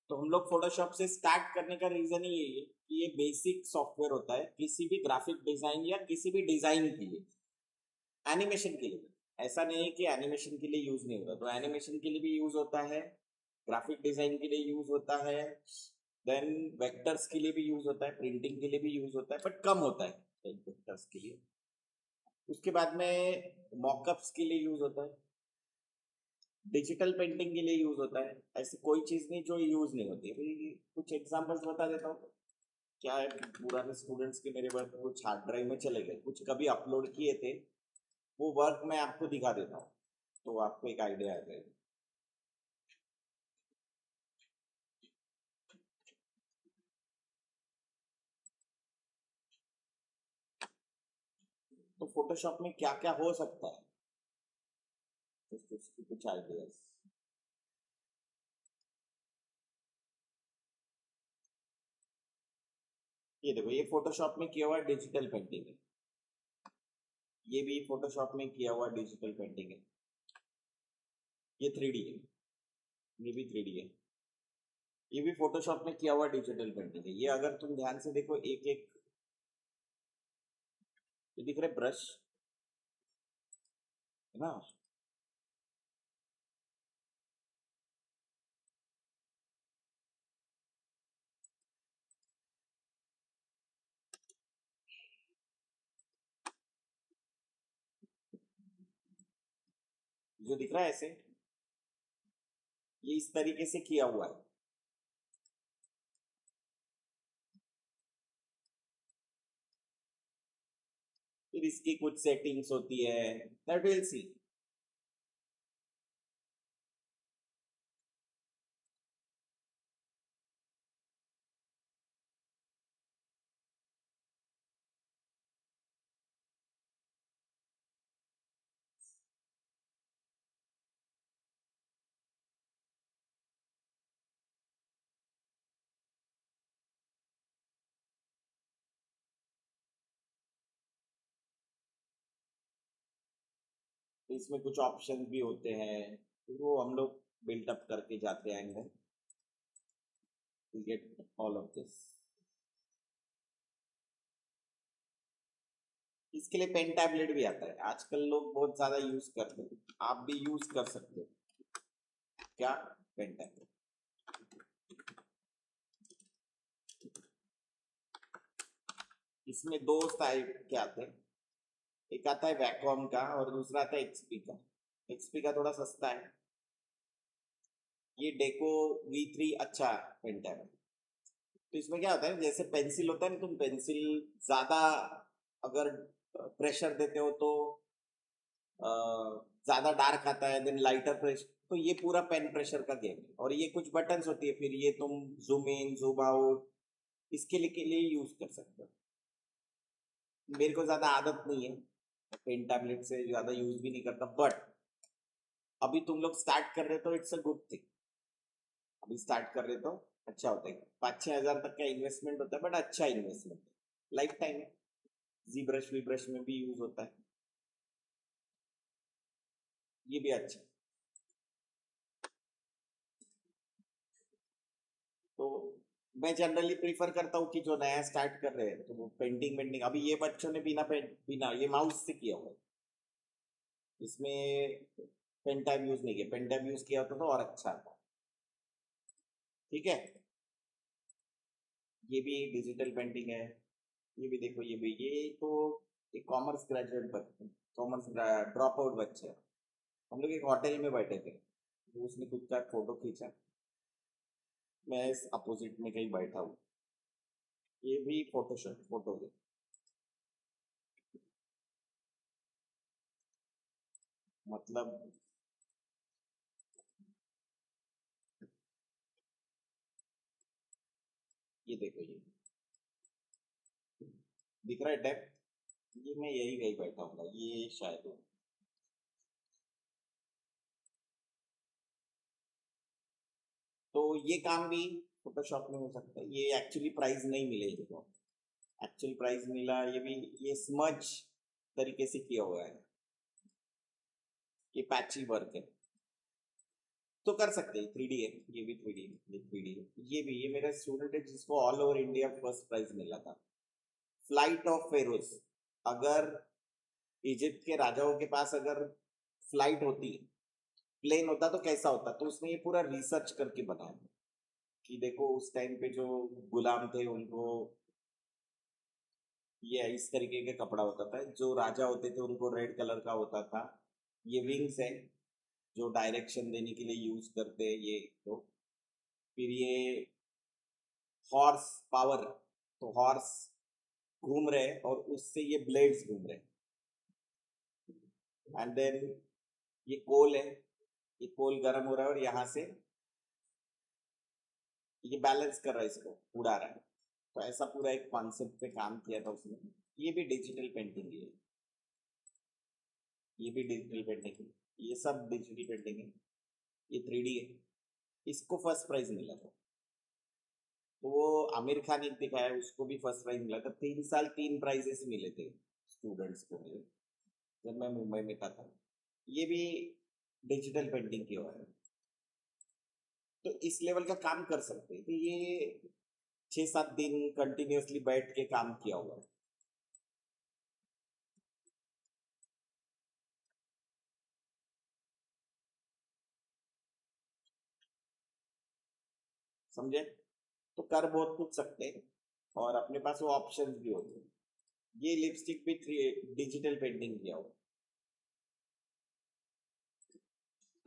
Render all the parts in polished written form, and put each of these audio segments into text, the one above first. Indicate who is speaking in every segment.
Speaker 1: तो हम लोग फोटोशॉप से स्टार्ट करने का रीजन ही यही है कि ये बेसिक सॉफ्टवेयर होता है किसी भी ग्राफिक डिजाइन या किसी भी डिजाइन के लिए, एनिमेशन के लिए। ऐसा नहीं है कि एनिमेशन के लिए यूज नहीं होता, तो एनिमेशन के लिए भी यूज होता है, ग्राफिक डिजाइन के लिए यूज होता है, देन वेक्टर्स के लिए भी यूज होता है, प्रिंटिंग के लिए भी यूज होता है, बट कम होता है वेक्टर्स के लिए। उसके बाद में मॉकअप्स के लिए यूज होता है, डिजिटल पेंटिंग के लिए यूज होता है। ऐसी कोई चीज नहीं जो यूज नहीं होती है। कुछ एग्जांपल्स बता देता हूँ। क्या है, पुराने स्टूडेंट्स के मेरे वर्क कुछ हार्ड ड्राइव में चले गए, कुछ कभी अपलोड किए थे, वो वर्क मैं आपको दिखा देता हूँ तो आपको एक आइडिया आ जाएगा। तो फोटोशॉप में क्या क्या हो सकता है, कुछ आइडियाज। ये देखो, ये फोटोशॉप में किया हुआ डिजिटल पेंटिंग है, ये भी फोटोशॉप में किया हुआ डिजिटल पेंटिंग है। ये 3D है, ये भी 3D है, ये भी फोटोशॉप में किया हुआ डिजिटल पेंटिंग है। ये अगर तुम ध्यान से देखो, एक एक ये दिख रहे ब्रश है ना, जो दिख रहा है ऐसे, ये इस तरीके से किया हुआ है। फिर इसकी कुछ सेटिंग्स होती है, दैट विल सी। इसमें कुछ ऑप्शन भी होते हैं, तो वो हम लोग बिल्टअप करके जाते आएंगे, गेट ऑल ऑफ दिस। इसके लिए पेन टैबलेट भी आता है, आजकल लोग बहुत ज्यादा यूज करते हैं, आप भी यूज कर सकते हो। क्या, पेन टैबलेट। इसमें दो टाइप के आते हैं, एक आता है वैकॉम का और दूसरा आता है एक्सपी का। एक्सपी का थोड़ा सस्ता है। ये डेको V3 अच्छा पेन टैबलेट। तो इसमें क्या होता है, जैसे पेंसिल होता है ना, तुम पेंसिल ज्यादा अगर प्रेशर देते हो तो ज्यादा डार्क आता है, देन लाइटर प्रेशर। तो ये पूरा पेन प्रेशर का गेम है, और ये कुछ बटन्स होती है, फिर ये तुम जूम इन जूम आउट इसके लिए यूज कर सकते हो। मेरे को ज्यादा आदत नहीं है, पेन टैबलेट से ज्यादा यूज भी नहीं करता, बट अभी तुम लोग स्टार्ट कर रहे हो तो इट्स अ गुड थिंग। अभी स्टार्ट कर रहे तो अच्छा होता है। 5-6 हजार तक का इन्वेस्टमेंट होता है, बट अच्छा इन्वेस्टमेंट, लाइफ टाइम है। जी ब्रश वी ब्रश में भी यूज होता है, ये भी अच्छा है। तो मैं जनरली प्रीफर करता हूँ कि जो नया स्टार्ट कर रहे हैं तो वो पेंटिंग वेंटिंग, अभी ये बच्चों ने बिना ये माउस से किया हुआ है, इसमें पेन टैब यूज नहीं किया, पेन टैब यूज किया होता तो और अच्छा था। ठीक है, ये भी डिजिटल पेंटिंग है। ये भी देखो, ये भी, ये तो एक कॉमर्स ग्रेजुएट बच्चे, कॉमर्स ड्रॉप आउट बच्चे हैं। हम लोग एक होटल में बैठे थे, तो उसने खुद का फोटो खींचा, मैं इस अपोजिट में कहीं बैठा हूँ। ये भी फोटोशॉप फोटो है, मतलब ये देखो, ये दिख रहा है डेप्थ, ये मैं यही कहीं बैठा हूँ, ये शायद हो। तो ये काम भी फोटोशॉप में हो सकता है। ये एक्चुअली प्राइस नहीं मिले इसको, एक्चुअल प्राइस मिला ये भी, ये स्मज तरीके से किया हुआ है, ये पैची वर्क है, तो कर सकते हैं। 3D है, ये भी 3D है, ये 3D है। ये मेरा स्टूडेंट है जिसको all over India first prize मिला था। Flight of pharaohs. अगर इजिप्ट के राजाओं के पास अगर फ्लाइट होती, प्लेन होता तो कैसा होता, तो उसने ये पूरा रिसर्च करके बनाया कि देखो उस टाइम पे जो गुलाम थे उनको ये इस तरीके का कपड़ा होता था, जो राजा होते थे उनको रेड कलर का होता था। ये विंग्स है जो डायरेक्शन देने के लिए यूज करते हैं ये। तो फिर ये हॉर्स पावर, तो हॉर्स घूम रहे हैं और उससे ये ब्लेड्स घूम रहे हैं। एंड देन ये कोल है, ये कोल गर्म हो रहा है और यहाँ से ये बैलेंस कर रहा है, इसको उड़ा रहा है। तो ऐसा पूरा एक कॉन्सेप्ट पे काम किया था उसने। ये भी डिजिटल पेंटिंग है, ये भी डिजिटल पेंटिंग है, ये सब डिजिटल पेंटिंग है। ये 3D है, इसको फर्स्ट प्राइज मिला था। तो वो आमिर खान एक दिखाया, उसको भी फर्स्ट प्राइज मिला था। 3 साल 3 प्राइजेस मिले थे स्टूडेंट्स को मेरे, जब मैं मुंबई में था। ये भी डिजिटल पेंटिंग की ओर है। तो इस लेवल का काम कर सकते हैं। तो ये 6-7 दिन कंटिन्यूअसली बैठ के काम किया हुआ है। समझे? तो कर बहुत कुछ सकते हैं और अपने पास वो ऑप्शन भी होते हैं। ये लिपस्टिक भी डिजिटल पेंटिंग किया हुआ।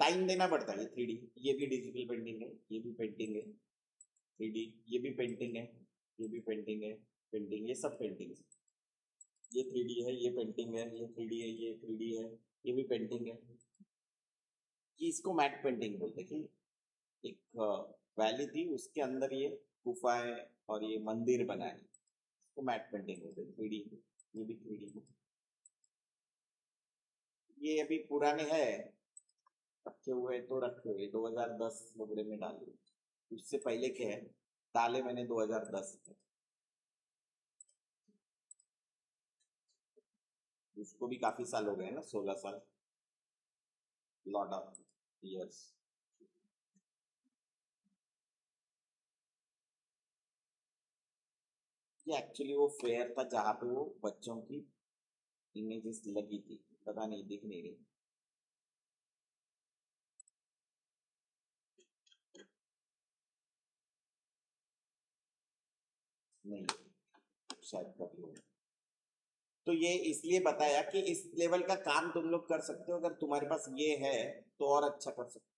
Speaker 1: टाइम देना पड़ता है। ये 3D, ये भी डिजिटल पेंटिंग है, ये भी पेंटिंग है। 3D, ये भी पेंटिंग है, ये भी पेंटिंग है, पेंटिंग, ये सब पेंटिंग है। ये 3D है, ये पेंटिंग है, ये 3D है, ये 3D है, ये भी पेंटिंग है। कि इसको मैट पेंटिंग बोलते हैं। कि एक वैली थी, उसके अंदर ये गुफाएं और ये मंदिर बनाए, इसको मैट पेंटिंग बोलते हैं। 3D, ये भी 3D। ये अभी पुराने हैं, रखे हुए तो रखे हुए 2010 वगैरह में डाले। उससे पहले के हैं, डाले मैंने 2010 में। उसको भी काफी साल हो गए ना, 16 साल, लॉट ऑफ इयर्स। ये एक्चुअली वो फेयर था जहाँ पे वो बच्चों की इमेजेस लगी थी, पता नहीं दिख नहीं रही। नहीं, शायद कभी हो। तो ये इसलिए बताया कि इस लेवल का काम तुम लोग कर सकते हो, अगर तुम्हारे पास ये है तो और अच्छा कर सकते हो,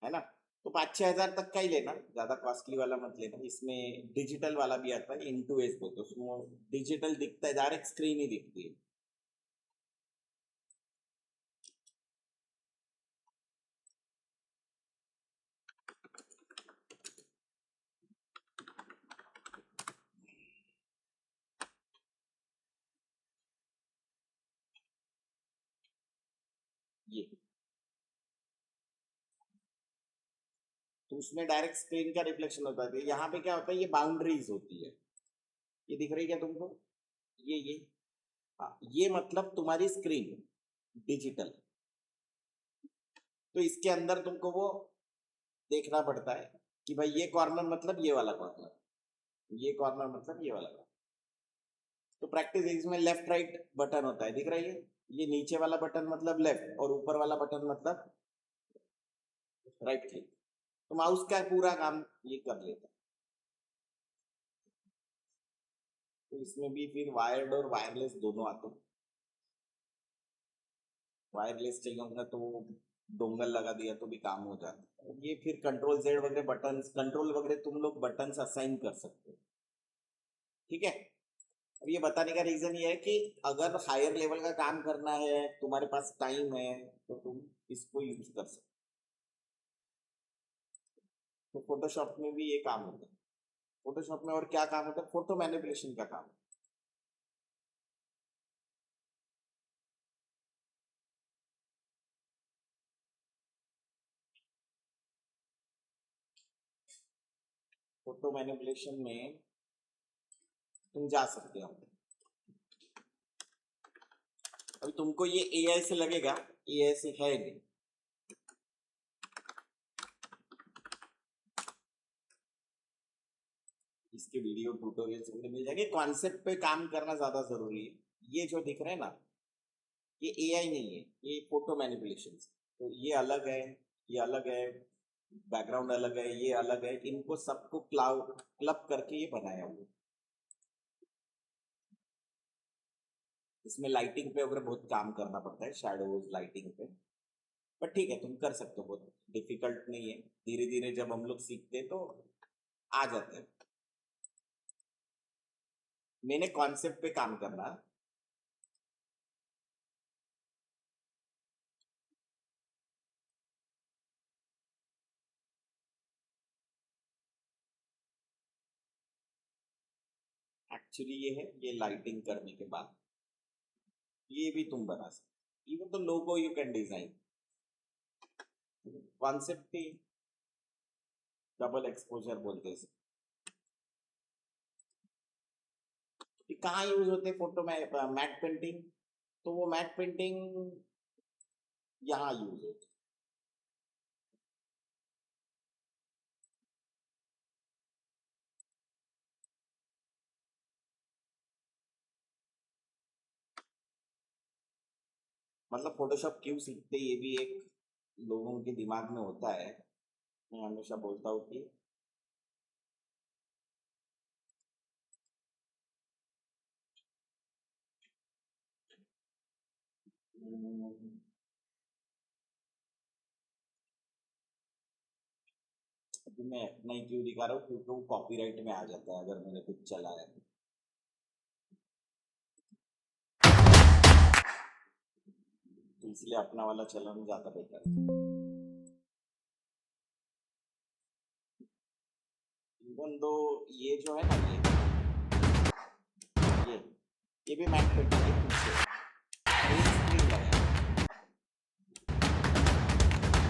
Speaker 1: है ना? तो 5-6 हजार तक का ही लेना, ज्यादा कॉस्टली वाला मत लेना। इसमें डिजिटल वाला भी आता है, इंटू एस बोलते हैं उसमें, डिजिटल दिखता है, डायरेक्ट स्क्रीन ही दिखती है। ये तो उसमें डायरेक्ट स्क्रीन का रिफ्लेक्शन होता है। यहाँ पे क्या होता है, ये बाउंड्रीज होती है, ये दिख रही है क्या तुमको? ये हाँ, ये मतलब तुम्हारी स्क्रीन डिजिटल। तो इसके अंदर तुमको वो देखना पड़ता है कि भाई ये कॉर्नर मतलब ये वाला कॉर्नर, ये कॉर्नर मतलब ये वाला कॉर्नर। तो प्रैक्टिस इसमें लेफ्ट राइट बटन होता है, दिख रहा है? ये नीचे वाला बटन मतलब लेफ्ट और ऊपर वाला बटन मतलब राइट क्लिक। तो माउस का पूरा काम ये कर लेता है। तो इसमें भी फिर वायर्ड और वायरलेस दोनों आते हैं। वायरलेस चाहिए होगा तो डोंगल लगा दिया तो भी काम हो जाता है। ये फिर कंट्रोल जेड वगैरह बटन, कंट्रोल वगैरह तुम लोग बटन असाइन कर सकते हो। ठीक है? अब ये बताने का रीजन ये है कि अगर हायर लेवल का काम करना है, तुम्हारे पास टाइम है, तो तुम इसको यूज कर सकते हो। तो फोटोशॉप में भी ये काम होता है। फोटोशॉप में और क्या काम होता है? फोटो मैनिपुलेशन का काम। फोटो मैनिपुलेशन में तुम जा सकते हो। अभी तुमको ये एआई से लगेगा, एआई से है नहीं। इसके वीडियो ट्यूटोरियल्स वगैरह मिल जाएंगे। कॉन्सेप्ट पे काम करना ज्यादा जरूरी है। ये जो दिख रहा है ना, ये एआई नहीं है, ये फोटो मैनिपुलेशन। तो ये अलग है, ये अलग है, बैकग्राउंड अलग है, ये अलग है, इनको सबको क्लब करके ये बनाया हुआ। इसमें लाइटिंग पे वगैरह बहुत काम करना पड़ता है, शैडोज लाइटिंग पे, पर ठीक है तुम कर सकते हो, बहुत डिफिकल्ट नहीं है। धीरे धीरे जब हम लोग सीखते हैं तो आ जाते हैं। मैंने कॉन्सेप्ट पे काम करना। एक्चुअली ये है, ये लाइटिंग करने के बाद ये भी तुम बना सकते, इवन तो logo you can design. Concept ही डबल एक्सपोजर बोलते हैं। कहाँ यूज होते हैं फोटो में? मैट पेंटिंग, तो वो मैट पेंटिंग यहाँ यूज होती है। मतलब फोटोशॉप क्यों सीखते, ये भी एक लोगों के दिमाग में होता है। मैं हमेशा बोलता हूँ कि अभी मैं नहीं क्यों दिखा रहा हूँ, क्योंकि वो कॉपीराइट में आ जाता है अगर मैंने कुछ चलाया तो इसलिए अपना वाला चलाना ज्यादा बेटर है। इवन दो ये जो है ना, ये ये भी मैट पेंटिंग है पीछे, ग्रीन स्क्रीन लगा है।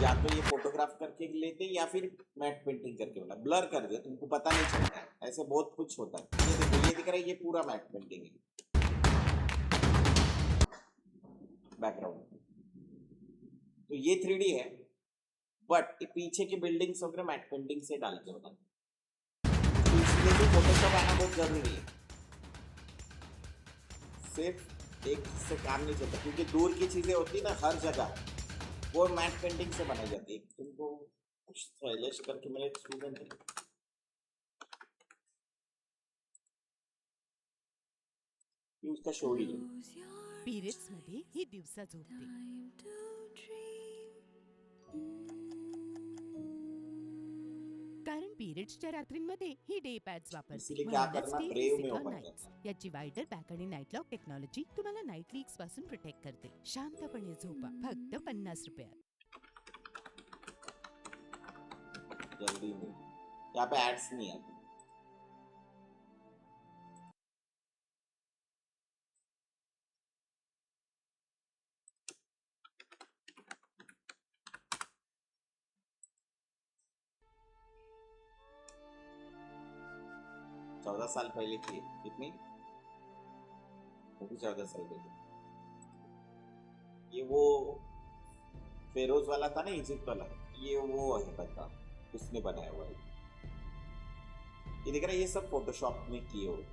Speaker 1: या तो ये फोटोग्राफ करके लेते या फिर मैट पेंटिंग करके बना, ब्लर कर दे तुमको पता नहीं चलता है, ऐसे बहुत कुछ होता है। ये देखो, ये दिख रहा है, ये पूरा मैट पेंटिंग है बैकग्राउंड। तो ये 3D है, बट पीछे की बिल्डिंग्स वगैरह मैट पेंटिंग से डाल के बना, तो इसलिए भी फोटोशॉप आना बहुत जरूरी है। सिर्फ एक से काम नहीं चलता, क्योंकि दूर की चीजें होती है ना हर जगह, वो मैट पेंटिंग से बनाई जाती है। तुमको कुछ शैलेश करके मेरे स्टूडेंट है, उसका शो ही
Speaker 2: पिरियड्स मध्ये ही दिवसा झोपते, कारण पिरियड्सच्या रात्रींमध्ये ही डे पॅड्स वापरते,
Speaker 1: इसीलिए क्या
Speaker 2: म्हणूनच
Speaker 1: करना,
Speaker 2: स्टे
Speaker 1: ब्रेव में
Speaker 2: सिक्युअर
Speaker 1: ओपन
Speaker 2: नाईट्स
Speaker 1: करना।
Speaker 2: याची वाइडर बॅक आणि नाईट लॉक टेक्नॉलॉजी तुम्हाला नाईट लीक्स पासून प्रोटेक्ट करते. शांतपणे झोपा फक्त 50 रुपयात.
Speaker 1: जल्दी में यहाँ पे एड्स नहीं आते। चौदह साल पहले की कितनी, वो भी 14 साल पहले। ये वो फेरोज वाला था ना, इजिप्ट वाला, ये वो है बंदा, उसने बनाया हुआ है। ये दिख रहा है, ये सब फोटोशॉप में किए हुए।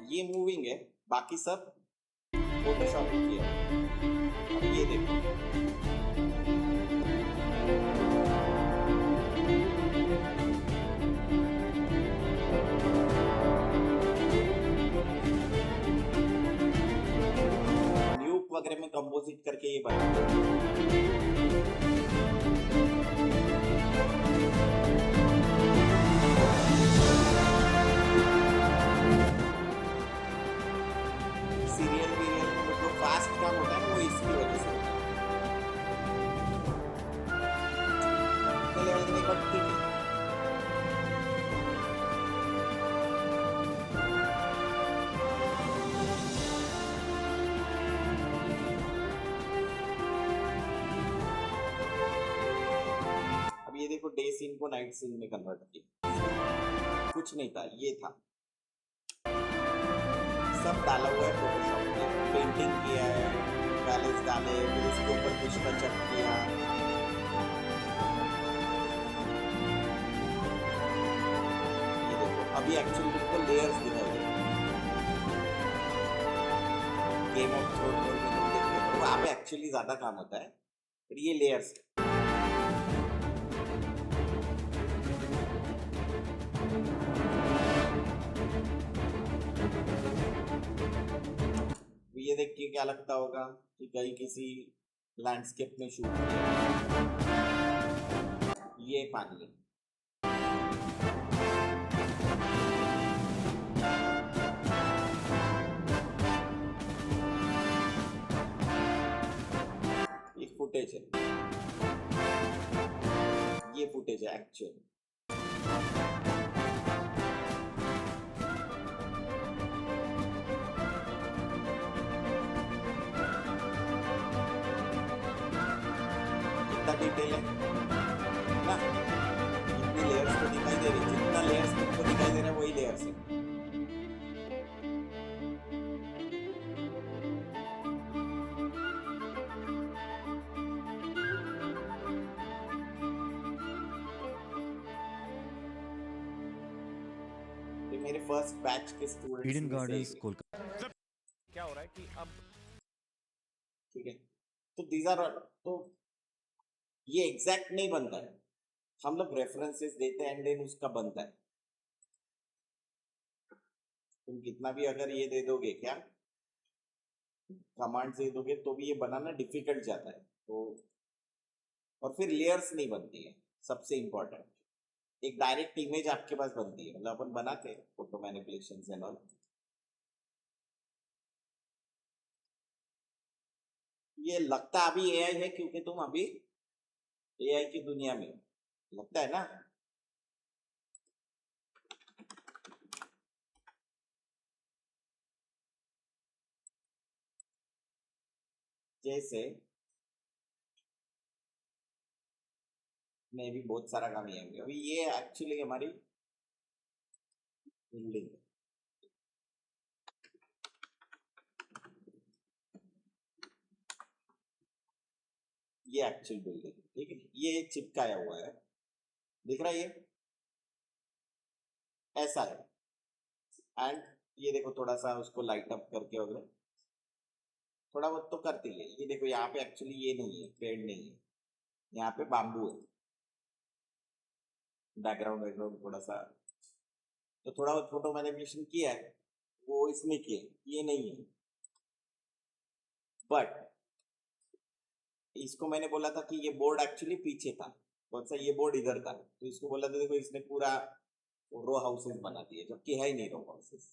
Speaker 1: ये मूविंग है, बाकी सब फोटोशॉप में किया हुआ। अब ये देखो, न्यूक वगैरह में कंपोजिट करके ये बना। सीरियल वीरियल में जो फास्ट काम होता है ना, वो इसकी वजह से होता है। इतने लेवल की नहीं, बट ठीक है। अब ये देखो, डे सीन को नाइट सीन में कन्वर्ट किया। कुछ नहीं था, ये था, सब डाला हुआ है फोटोशॉप में, पेंटिंग किया है, पैलेस डाले, फिर उसके ऊपर कुछ टचअप किया। ये देखो अभी एक्चुअली बिल्कुल लेयर्स दिखाई दे रहे हैं। गेम ऑफ थ्रोन में तुम देखते हो वहाँ पे एक्चुअली ज्यादा काम होता है, फिर ये लेयर्स। ये देख के क्या लगता होगा कि कहीं किसी लैंडस्केप में शूट किया। ये पानी है, ये फुटेज है, ये फुटेज है एक्चुअल। कितना डिटेल है ना, इतनी लेयर्स तो दिखाई दे रही, जितना लेयर्स तुमको दिखाई दे रहा है वही लेयर्स है। ये मेरे फर्स्ट बैच के स्टूडेंट्स
Speaker 3: ईडन
Speaker 1: में से
Speaker 3: गार्डन्स
Speaker 1: एक है।
Speaker 3: कोलकाता।
Speaker 4: क्या हो रहा है कि अब
Speaker 1: ठीक है, तो दीज आर, तो ये एग्जैक्ट नहीं बनता है, हम लोग रेफरेंसेस देते हैं एंड देन उसका बनता है। तुम कितना भी अगर ये दे दोगे, क्या कमांड दे दोगे, तो भी ये बनाना डिफिकल्ट जाता है। तो और फिर लेयर्स नहीं बनती है, सबसे इंपॉर्टेंट एक डायरेक्ट इमेज आपके पास बनती है, मतलब अपन बनाते हैं फोटो मैनिपुलेशंस एंड ऑल। ये लगता अभी एआई है क्योंकि तुम अभी एआई की दुनिया में हो, लगता है ना। जैसे मैं भी बहुत सारा काम ये है। अभी ये एक्चुअली हमारी बिल्डिंग है, ये एक्चुअल बिल्डिंग, ठीक है, ये चिपकाया हुआ है, दिख रहा है ये ऐसा है। एंड ये देखो थोड़ा सा उसको लाइट अप करके वगैरह थोड़ा बहुत तो करती है। ये देखो यहाँ पे एक्चुअली ये नहीं है, पेड़ नहीं है, यहाँ पे बाम्बू है, बैकग्राउंड बैकग्राउंड थोड़ा सा, तो थोड़ा बहुत फोटो मैनिपुलेशन किया है, वो इसमें किया है, ये नहीं है। बट इसको मैंने बोला था कि ये बोर्ड एक्चुअली पीछे था, कौन सा, ये बोर्ड इधर था, तो इसको बोला था देखो इसने पूरा रो हाउसेस बना दिए, जबकि है ही नहीं रो हाउसेस।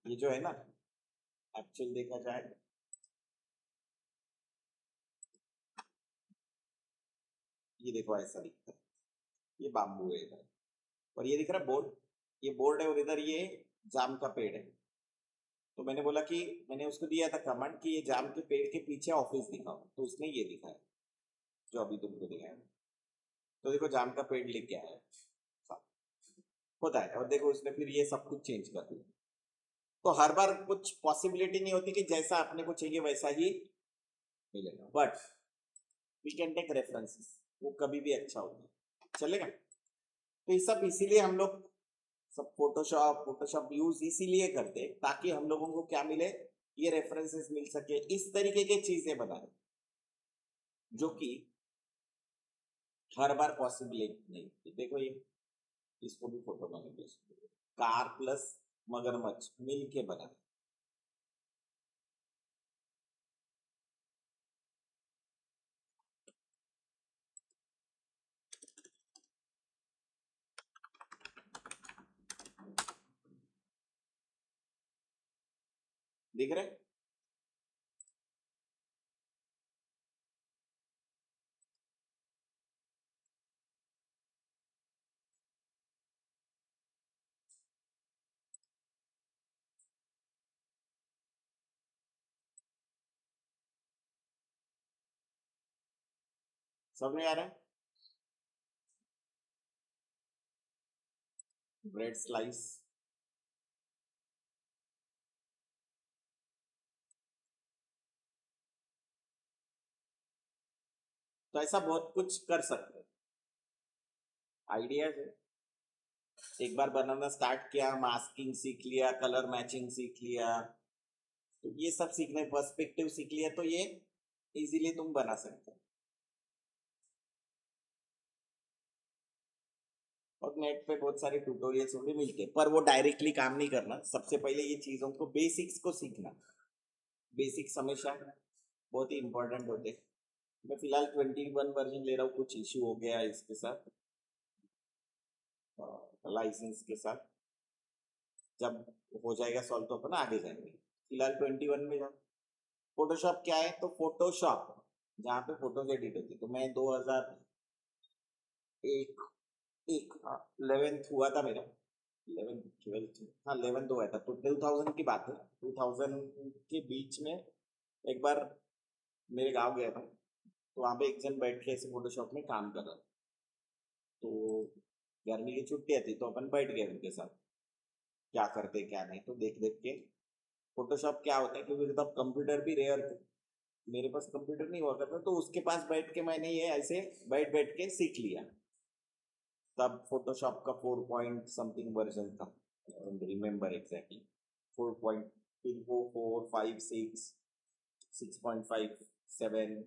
Speaker 1: ये जो है ना एक्चुअल देखा जाए, ये देखो ऐसा दिखता है, ये बाम्बू है इधर, और ये दिख रहा है बोर्ड, ये बोर्ड है, और इधर ये जाम का पेड़ है। तो मैंने बोला कि मैंने उसको दिया था कमांड कि ये जाम के पेड़ के पीछे ऑफिस दिखाओ, तो उसने ये दिखाया जो अभी तुमको दिखाया। तो देखो जाम का पेड़ लिख गया है, होता है, और देखो उसने फिर ये सब कुछ चेंज कर दिया। तो हर बार कुछ पॉसिबिलिटी नहीं होती कि जैसा अपने को चाहिए वैसा ही मिलेगा, but we can take references, वो कभी भी अच्छा होता है, चलेगा। तो ये सब इसीलिए हम लोग सब फोटोशॉप यूज इसीलिए करते हैं ताकि हम लोगों को क्या मिले, ये रेफरेंसेस मिल सके, इस तरीके की चीजें बनाए जो कि हर बार पॉसिबल नहीं। देखो ये, इसको भी फोटो मैनिपुलेशन, कार प्लस मगरमच्छ मिल के बना, दिख रहे। समझ में आ रहा है। ब्रेड स्लाइस, तो ऐसा बहुत कुछ कर सकते हैं। आइडियाज है, एक बार बनाना स्टार्ट किया, मास्किंग सीख लिया, कलर मैचिंग सीख लिया, तो ये सब सीखने, पर्सपेक्टिव सीख लिया, तो ये इजीली तुम बना सकते हो। और नेट पे बहुत सारे ट्यूटोरियल्स भी मिलते हैं, पर वो डायरेक्टली काम नहीं करना। सबसे पहले ये चीजों को, बेसिक्स को सीखना। बेसिक्स हमेशा बहुत ही इंपॉर्टेंट होते हैं। मैं फिलहाल 21 वर्जन ले रहा हूँ, कुछ इश्यू हो गया इसके साथ, लाइसेंस के साथ। जब हो जाएगा सॉल्व तो अपन आगे जाएंगे। फिलहाल 21 में जाओ। फोटोशॉप क्या है, तो फोटोशॉप जहाँ पे फोटोज एडिट होती है, तो मैं 2001 11th हुआ था मेरा, 11th 12th, हाँ 11th हुआ था, तो 2000 की बात है। 2000 के बीच में एक बार मेरे गांव गया था, तो वहाँ पे एक जन बैठ के ऐसे फोटोशॉप में काम कर रहा था। तो गर्मी की छुट्टियां थी, तो अपन बैठ गए उनके साथ, क्या करते क्या नहीं, तो देख देख के फोटोशॉप क्या होता है, क्योंकि तब कंप्यूटर भी रेयर थे, मेरे पास कंप्यूटर नहीं हुआ करता, तो उसके पास बैठ के मैंने ये ऐसे बैठ बैठ के सीख लिया। तब फोटोशॉप का 4 पॉइंट समथिंग वर्जन था, रिमेम्बर एग्जैक्टली, 4 पॉइंट, फिर वो 4 5 6 6.5 7,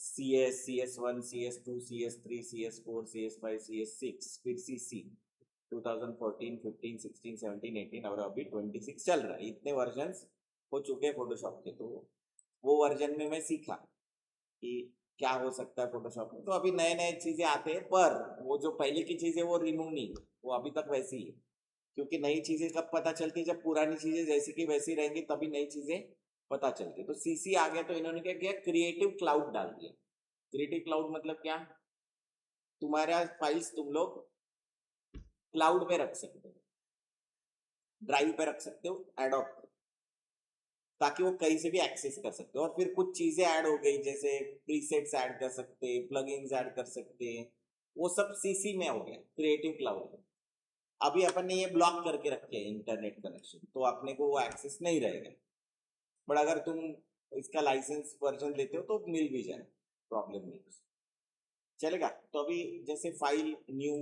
Speaker 1: CS1 CS2 CS3 CS4 CS5 CS6, फिर CC 2014 15 16 17 18 और अभी 26 चल रहा है। इतने वर्जन्स हो चुके हैं फोटोशॉप के, तो वो वर्जन में मैं सीखा कि क्या हो सकता है फोटोशॉप में। तो अभी नए नए चीजें आते हैं, पर वो जो पहले की चीजें वो रिमूव नहीं, वो अभी तक वैसी ही है। क्योंकि नई चीजें कब पता चलती है, जब पुरानी चीजें जैसी की वैसी रहेंगी, तभी नई चीजें पता चलती है। तो CC आ गया, तो इन्होंने क्या किया, क्रिएटिव क्लाउड डाल दिया। क्रिएटिव क्लाउड मतलब क्या, तुम्हारा फाइल्स तुम लोग क्लाउड पे रख सकते हो, ड्राइव पे रख सकते हो, एडोब, ताकि वो कहीं से भी एक्सेस कर सकते हो। और फिर कुछ चीजें ऐड हो गई, जैसे प्रीसेट्स ऐड कर सकते हैं, प्लगइन्स ऐड कर सकते हैं, वो सब CC में हो गया, क्रिएटिव क्लाउड में। अभी अपन ने ये ब्लॉक करके रखे हैं इंटरनेट कनेक्शन, तो अपने को वो एक्सेस नहीं रहेगा। बट अगर तुम इसका लाइसेंस वर्जन लेते हो तो मिल भी जाए, प्रॉब्लम नहीं, चलेगा। तो अभी जैसे फाइल न्यू,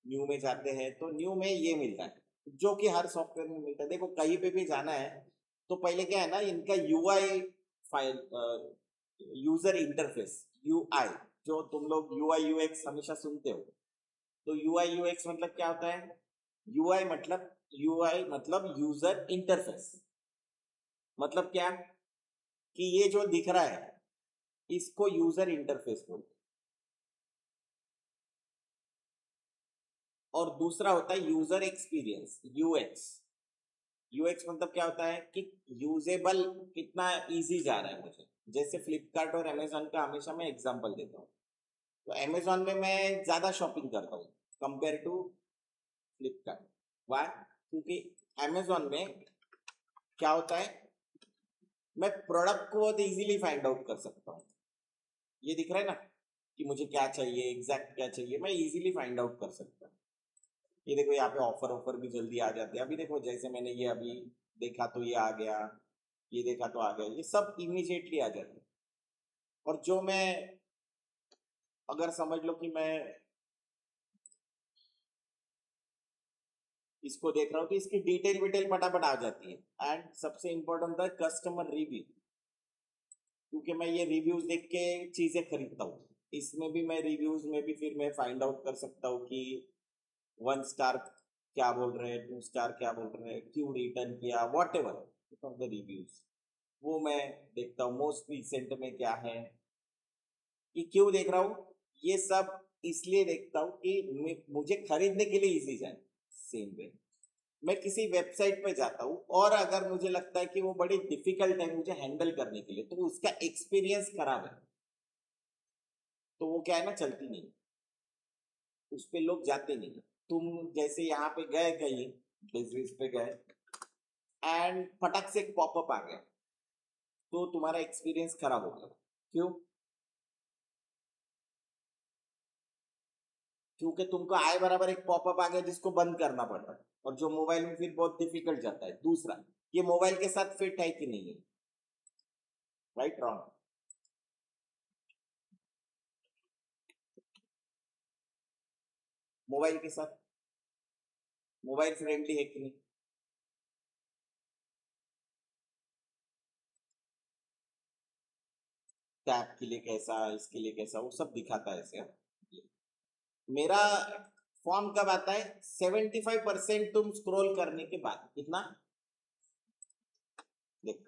Speaker 1: न्यू में जाते हैं, तो न्यू में ये मिलता है, जो कि हर सॉफ्टवेयर में मिलता है। देखो कहीं पे भी जाना है, तो पहले क्या है ना, इनका UI file, user interface, UI, जो तुम लोग UI UX हमेशा सुनते हो, तो UI UX मतलब क्या होता है, UI मतलब यूजर इंटरफेस। मतलब क्या, कि ये जो दिख रहा है इसको यूजर इंटरफेस बोलते हैं। और दूसरा होता है यूजर एक्सपीरियंस, UX मतलब क्या होता है, कि यूजेबल कितना इजी जा रहा है मुझे। जैसे फ्लिपकार्ट और अमेजोन का हमेशा मैं एग्जांपल देता हूँ, तो अमेजोन में मैं ज्यादा शॉपिंग करता हूँ कंपेयर टू फ्लिपकार्ट। वाई, क्योंकि अमेजोन में क्या होता है, मैं प्रोडक्ट को बहुत इजीली फाइंड आउट कर सकता हूँ। ये दिख रहा है ना, कि मुझे क्या चाहिए, एग्जैक्ट क्या चाहिए, मैं इजीली फाइंड आउट कर सकता हूँ। ये देखो यहाँ पे ऑफर भी जल्दी आ जाते हैं। अभी देखो जैसे मैंने ये अभी देखा तो ये आ गया, ये देखा तो आ गया, ये सब इमीडिएटली आ जाते हैं। और जो मैं, अगर समझ लो कि मैं इसको देख रहा हूँ, तो इसकी डिटेल विटेल फटाफट आ जाती है। एंड सबसे इंपॉर्टेंट होता है कस्टमर रिव्यू, क्योंकि मैं ये रिव्यूज देख के चीजें खरीदता हूँ। इसमें भी मैं रिव्यूज में भी फिर मैं फाइंड आउट कर सकता हूँ कि 1 स्टार क्या बोल रहे हैं, 2 स्टार क्या बोल रहे हैं, क्यों रिटर्न किया, वॉट एवर द रिव्यूज, वो मैं देखता हूँ। मोस्ट रिसेंट में क्या है, कि क्यों देख रहा हूँ, ये सब इसलिए देखता हूँ कि मुझे खरीदने के लिए इजी जाए। सेम वे मैं किसी वेबसाइट पे जाता हूँ, और अगर मुझे लगता है कि वो बड़ी डिफिकल्ट है मुझे हैंडल करने के लिए, तो उसका एक्सपीरियंस खराब है, तो वो क्या है ना, चलती नहीं, उस पे लोग जाते नहीं। तुम जैसे यहाँ पे गए कहीं बिजनेस पे गए, एंड फटक से एक पॉपअप आ गया, तो तुम्हारा एक्सपीरियंस खराब हो गया। क्यों, क्योंकि तुमको आए बराबर एक पॉपअप आ गया जिसको बंद करना पड़ रहा है, और जो मोबाइल में फिर बहुत डिफिकल्ट जाता है। दूसरा, ये मोबाइल के साथ फिट है कि नहीं है, राइट रॉन्ग? मोबाइल के साथ मोबाइल फ्रेंडली है कि नहीं? टैब के लिए कैसा, इसके लिए कैसा, वो सब दिखाता है ऐसे। मेरा फॉर्म कब आता है? 75% तुम स्क्रॉल करने के बाद। कितना? देख,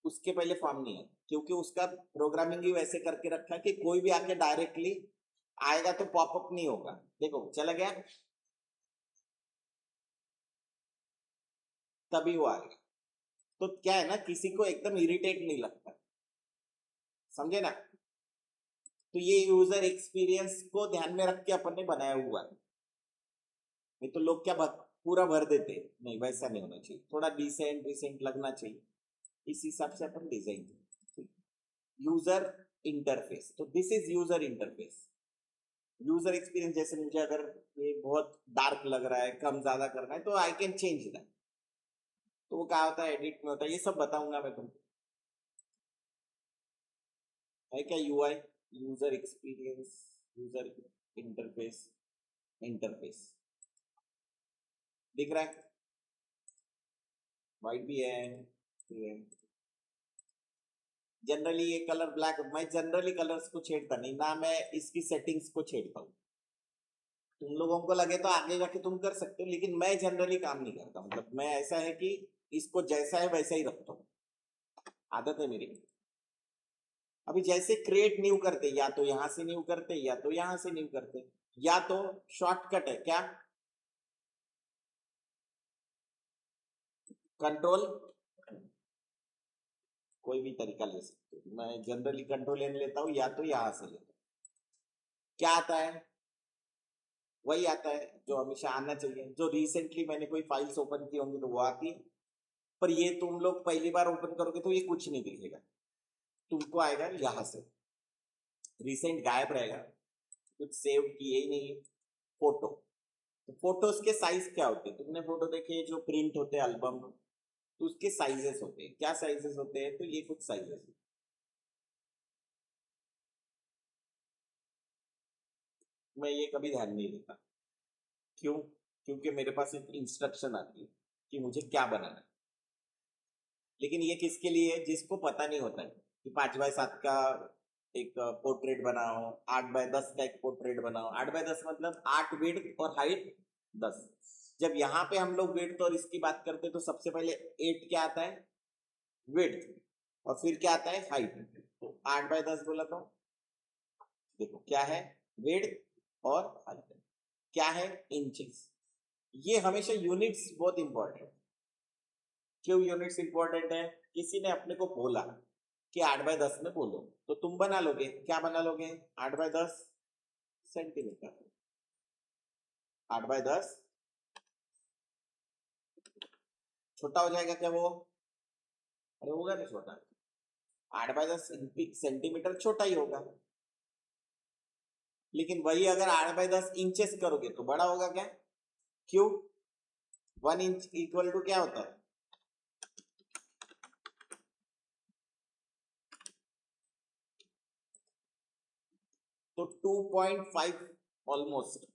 Speaker 1: उसके पहले फॉर्म नहीं है, क्योंकि उसका प्रोग्रामिंग ही वैसे करके रखा है कि कोई भी आके डायरेक्टली आएगा तो पॉपअप नहीं होगा। देखो चला गया, तभी वो आ गया। तो क्या है ना, किसी को एकदम इरिटेट नहीं लगता, समझे ना? तो ये यूजर एक्सपीरियंस को ध्यान में रख के अपन ने बनाया हुआ है। नहीं तो लोग क्या पूरा भर देते, नहीं वैसा नहीं होना चाहिए, थोड़ा डिसेंट डिसेंट लगना चाहिए, इस हिसाब से अपन डिजाइन। यूजर इंटरफेस, तो this is user interface. User experience, जैसे मुझे अगर ये बहुत डार्क लग रहा है, कम ज्यादा करना है, तो आई कैन चेंज दैट। तो वो क्या होता है, एडिट में होता है, ये सब बताऊंगा मैं तुमको। है क्या UI, user experience, user interface, interface दिख रहा है? वाइट भी है। जनरली ये कलर ब्लैक, मैं जनरली कलर्स को छेड़ता नहीं ना, मैं इसकी सेटिंग्स को छेड़ता हूँ। तुम लोगों को लगे तो आगे जाके तुम कर सकते हो, लेकिन मैं जनरली काम नहीं करता। मतलब मैं ऐसा है कि इसको जैसा है वैसा ही रखता हूँ, आदत है मेरी। अभी जैसे क्रिएट न्यू करते, या तो यहां से न्यू करते, या तो यहां से न्यू करते, या तो शॉर्टकट है क्या, कंट्रोल, कोई भी तरीका ले सकते हो। मैं जनरली कंट्रोल एन लेता हूँ, या तो यहां से लेता हूँ। क्या आता है? वही आता है जो हमेशा आना चाहिए। जो रिसेंटली मैंने कोई फाइल्स ओपन की होंगी तो वो आती है, पर ये तुम लोग पहली बार ओपन करोगे तो ये कुछ नहीं दिखेगा, तुमको आएगा यहां से, रिसेंट गायब रहेगा, कुछ सेव किए ही नहीं। फोटो, तो फोटोज के साइज क्या होते हैं? तुमने फोटो देखे जो प्रिंट होते हैं एल्बम, तो उसके साइजेस होते हैं। क्या साइजेस होते हैं? तो ये कुछ साइजेस, मैं ये कभी ध्यान नहीं देता। क्यों? क्योंकि मेरे पास एक इंस्ट्रक्शन आती है कि मुझे क्या बनाना है। लेकिन ये किसके लिए है? जिसको पता नहीं होता है कि 5x7 का एक पोर्ट्रेट बनाओ, 8x10 का एक पोर्ट्रेट बनाओ। 8x10 मतलब 8 विड्थ और हाइट 10। जब यहाँ पे हम लोग विड्थ और इसकी बात करते हैं तो सबसे पहले 8 क्या आता है? विड्थ। और फिर क्या आता है? हाइट। तो 8x10 बोला तो देखो क्या है, विड्थ और हाइट। क्या है? इंचेस। ये हमेशा यूनिट्स बहुत इंपॉर्टेंट है। क्यों यूनिट्स इंपॉर्टेंट है? किसी ने अपने को बोला कि 8x10 में बोलो, तो तुम बना लोगे, क्या बना लोगे? 8x10 centimetre. 8x10 छोटा हो जाएगा क्या वो? अरे होगा नहीं छोटा, 8x10 सेंटीमीटर छोटा ही होगा। लेकिन वही अगर 8x10 इंचेस करोगे तो बड़ा होगा क्या? क्यों? 1 इंच इक्वल टू क्या होता है? तो 2.5 ऑलमोस्ट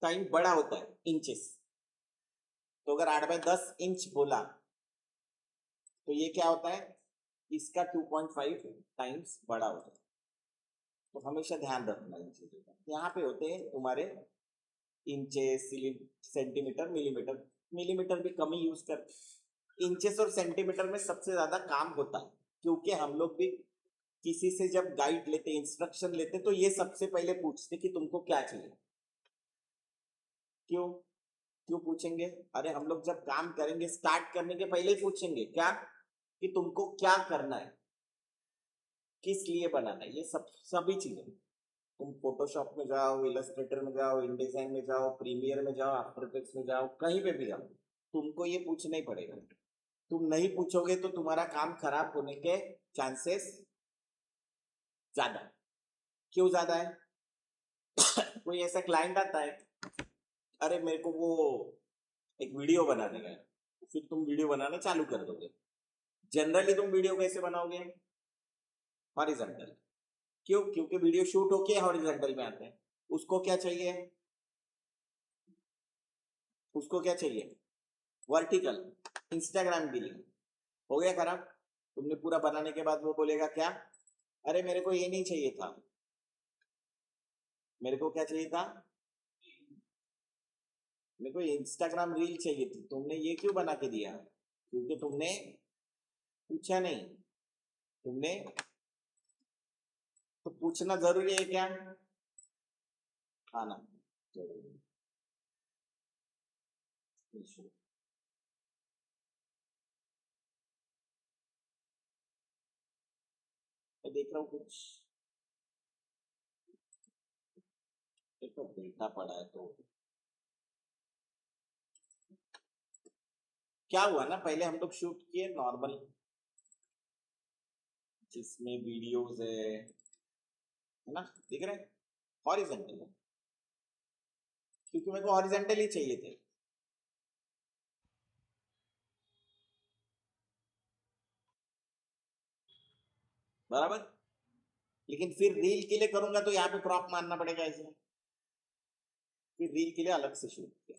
Speaker 1: टाइम बड़ा होता है इंचेस। तो अगर 8x10 इंच बोला तो ये क्या होता है? इसका 2.5 टाइम्स बड़ा होता है। तो हमेशा ध्यान रखना इन चीजों का। यहाँ पे होते हैं तुम्हारे इंचेस, सेंटीमीटर, मिलीमीटर। मिलीमीटर भी कम ही यूज कर, इंचेस और सेंटीमीटर में सबसे ज्यादा काम होता है, क्योंकि हम लोग भी किसी से जब गाइड लेते, इंस्ट्रक्शन लेते, तो ये सबसे पहले पूछते कि तुमको क्या चाहिए। क्यों? क्यों पूछेंगे? अरे हम लोग जब काम करेंगे, स्टार्ट करने के पहले ही पूछेंगे क्या, कि तुमको क्या करना है, किस लिए बनाना है, ये सब सभी चीजें। तुम फोटोशॉप में जाओ, इलस्ट्रेटर में जाओ, इनडिजाइन में जाओ, प्रीमियर में जाओ, आफ्टर इफेक्ट्स में जाओ, कहीं पे भी जाओ, तुमको ये पूछना ही पड़ेगा। तुम नहीं पूछोगे तो तुम्हारा काम खराब होने के चांसेस ज्यादा। क्यों ज्यादा है? कोई ऐसा क्लाइंट आता है, अरे मेरे को वो एक वीडियो बनाने का है, फिर तुम वीडियो बनाना चालू कर दोगे। जनरली तुम वीडियो कैसे बनाओगे? हॉरिजॉन्टल। क्यों? क्योंकि वीडियो शूट होके हॉरिजॉन्टल में आते हैं। उसको क्या चाहिए? उसको क्या चाहिए? वर्टिकल। इंस्टाग्राम के लिए हो गया खराब। तुमने पूरा बनाने के बाद वो बोलेगा क्या? अरे मेरे को ये नहीं चाहिए था, मेरे को क्या चाहिए था? मेरे को इंस्टाग्राम रील चाहिए थी। तुमने ये क्यों बना के दिया? क्योंकि तुमने पूछा नहीं। तुमने तो पूछना जरूरी है क्या? आना जरूरी है। मैं देख रहा हूँ कुछ, देखो डेटा पड़ा है तो क्या हुआ ना, पहले हम लोग शूट किए नॉर्मल, जिसमें वीडियोस है ना, दिख रहे हैं हॉरिजॉन्टल है, क्योंकि मेरे को हॉरिजॉन्टल ही चाहिए थे। बराबर। लेकिन फिर रील के लिए करूंगा तो यहाँ पे क्रॉप मारना पड़ेगा ऐसे, फिर रील के लिए अलग से शूट किया।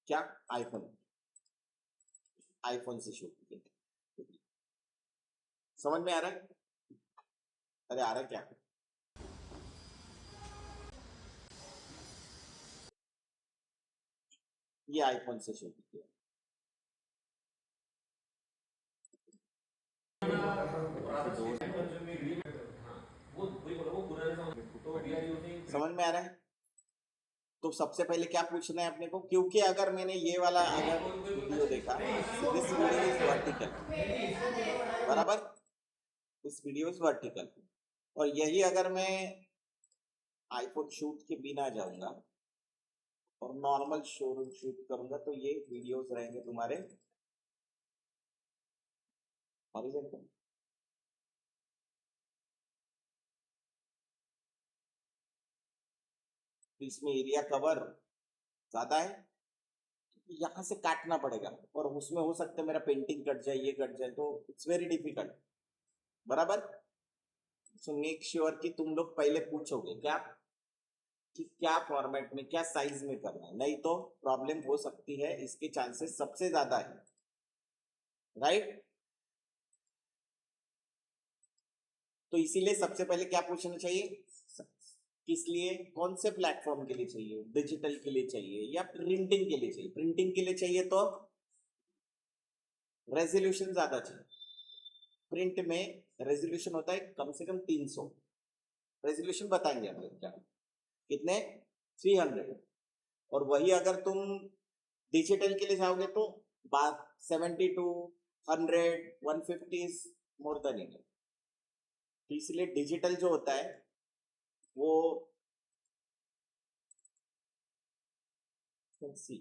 Speaker 1: क्या? आईफोन, आईफोन से शूट किया। समझ में आ रहा है? अरे आ रहा है क्या? ये आईफोन से शूट किया। समझ में आ रहा है? तो सबसे पहले क्या पूछना है अपने को, क्योंकि अगर मैंने ये वाला अगर वीडियो देखा, दिस वीडियो इज वर्टिकल, बराबर, दिस वीडियो इज वर्टिकल, और यही अगर मैं आईफोन शूट के बिना जाऊंगा और नॉर्मल शोरूम शूट करूंगा तो ये वीडियोस रहेंगे तुम्हारे हॉरिजॉन्टल। इसमें एरिया कवर ज्यादा है, यहाँ से काटना पड़ेगा, और उसमें हो सकता है मेरा पेंटिंग कट जाए, ये कट जाए, तो इट्स वेरी डिफिकल्ट। बराबर। सो मेक श्योर कि तुम लोग पहले पूछोगे क्या, कि क्या फॉर्मेट में, क्या साइज में करना है, नहीं तो प्रॉब्लम हो सकती है, इसके चांसेस सबसे ज्यादा है। राइट। तो इसीलिए सबसे पहले क्या पूछना चाहिए, किस लिए, कौन से प्लेटफॉर्म के लिए चाहिए, डिजिटल के लिए चाहिए या प्रिंटिंग के लिए चाहिए? प्रिंटिंग के लिए चाहिए तो रेजोल्यूशन ज्यादा चाहिए। प्रिंट में रेजोल्यूशन होता है कम से कम 300 रेजोल्यूशन, बताएंगे हम लोग क्या कितने, 300। और वही अगर तुम डिजिटल के लिए जाओगे तो बात 72, 100, 150 मोर देन इट। इसलिए डिजिटल जो होता है वो सी,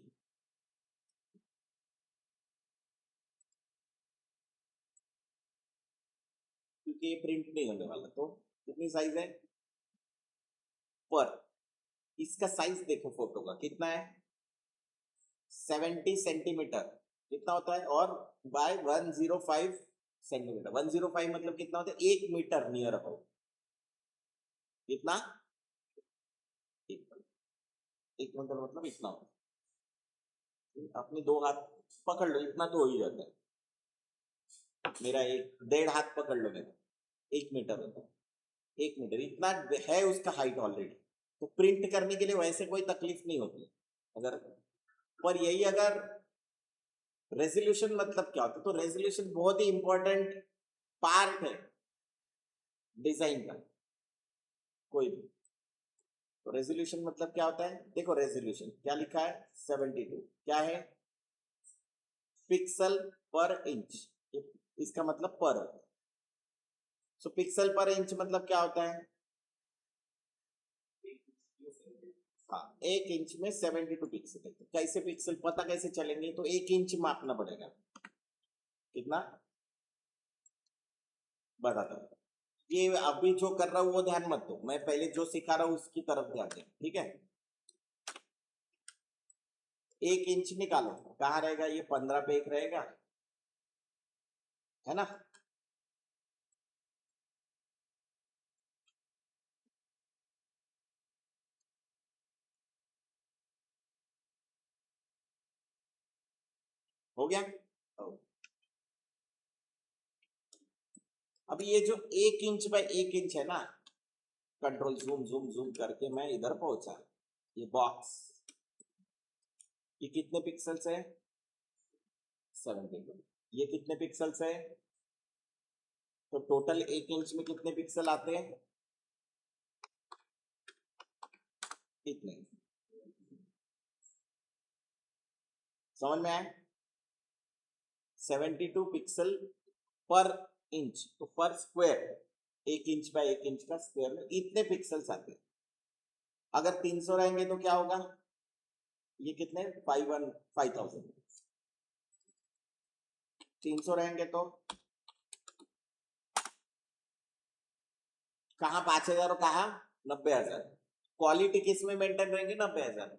Speaker 1: क्योंकि ये प्रिंट नहीं होने वाला, तो कितनी साइज है पर, इसका साइज देखो फोटो का कितना है, 70 सेंटीमीटर, कितना होता है, और बाय 105 सेंटीमीटर। 105 मतलब कितना होता है, 1 मीटर नियर अबाउट, कितना, 1 मीटर मतलब इतना होता है। अपने 2 हाथ पकड़ लो, इतना तो हो ही जाता है। मेरा 1.5 हाथ पकड़ लो मेरा, 1 मीटर होता है। 1 मीटर इतना है उसका हाइट ऑलरेडी, तो प्रिंट करने के लिए वैसे कोई तकलीफ नहीं होती अगर। पर यही अगर रेजोल्यूशन मतलब क्या होता है, तो रेजोल्यूशन बहुत ही इंपॉर्टेंट पार्ट है डिजाइन का, कोई भी। तो रेजोल्यूशन मतलब क्या होता है, देखो रेजोल्यूशन क्या लिखा है, 72 क्या है, पिक्सल पर इंच, इसका मतलब पर होता है। सो पिक्सल पर इंच मतलब क्या होता है, हाँ, 1 इंच में 72 पिक्सल है। तो कैसे पिक्सल पता कैसे चलेंगे, तो 1 इंच मापना पड़ेगा, कितना बताता हूँ। ये अभी जो कर रहा हूँ वो ध्यान मत दो, मैं पहले जो सिखा रहा हूँ उसकी तरफ ध्यान दे, ठीक है। 1 इंच निकालो, कहाँ रहेगा ये, 15 पे 1 रहेगा, है ना। हो गया। अब ये जो 1 इंच बाय 1 इंच है ना, कंट्रोल जूम जूम जूम करके मैं इधर पहुंचा, ये बॉक्स, ये कितने पिक्सल्स है, 72। ये कितने पिक्सल्स है, तो टोटल 1 इंच में कितने पिक्सल आते हैं, इतने। समझ में आया, 72 पिक्सल पर इंच, तो पर स्क्वायर, 1 इंच बाय 1 इंच का स्क्वायर में इतने पिक्सल्स आते हैं। अगर 300 रहेंगे तो क्या होगा, ये कितने, 5000। 300 रहेंगे तो कहा 5000 और कहा 90000। क्वालिटी किस में मेंटेन रहेंगे, 90000।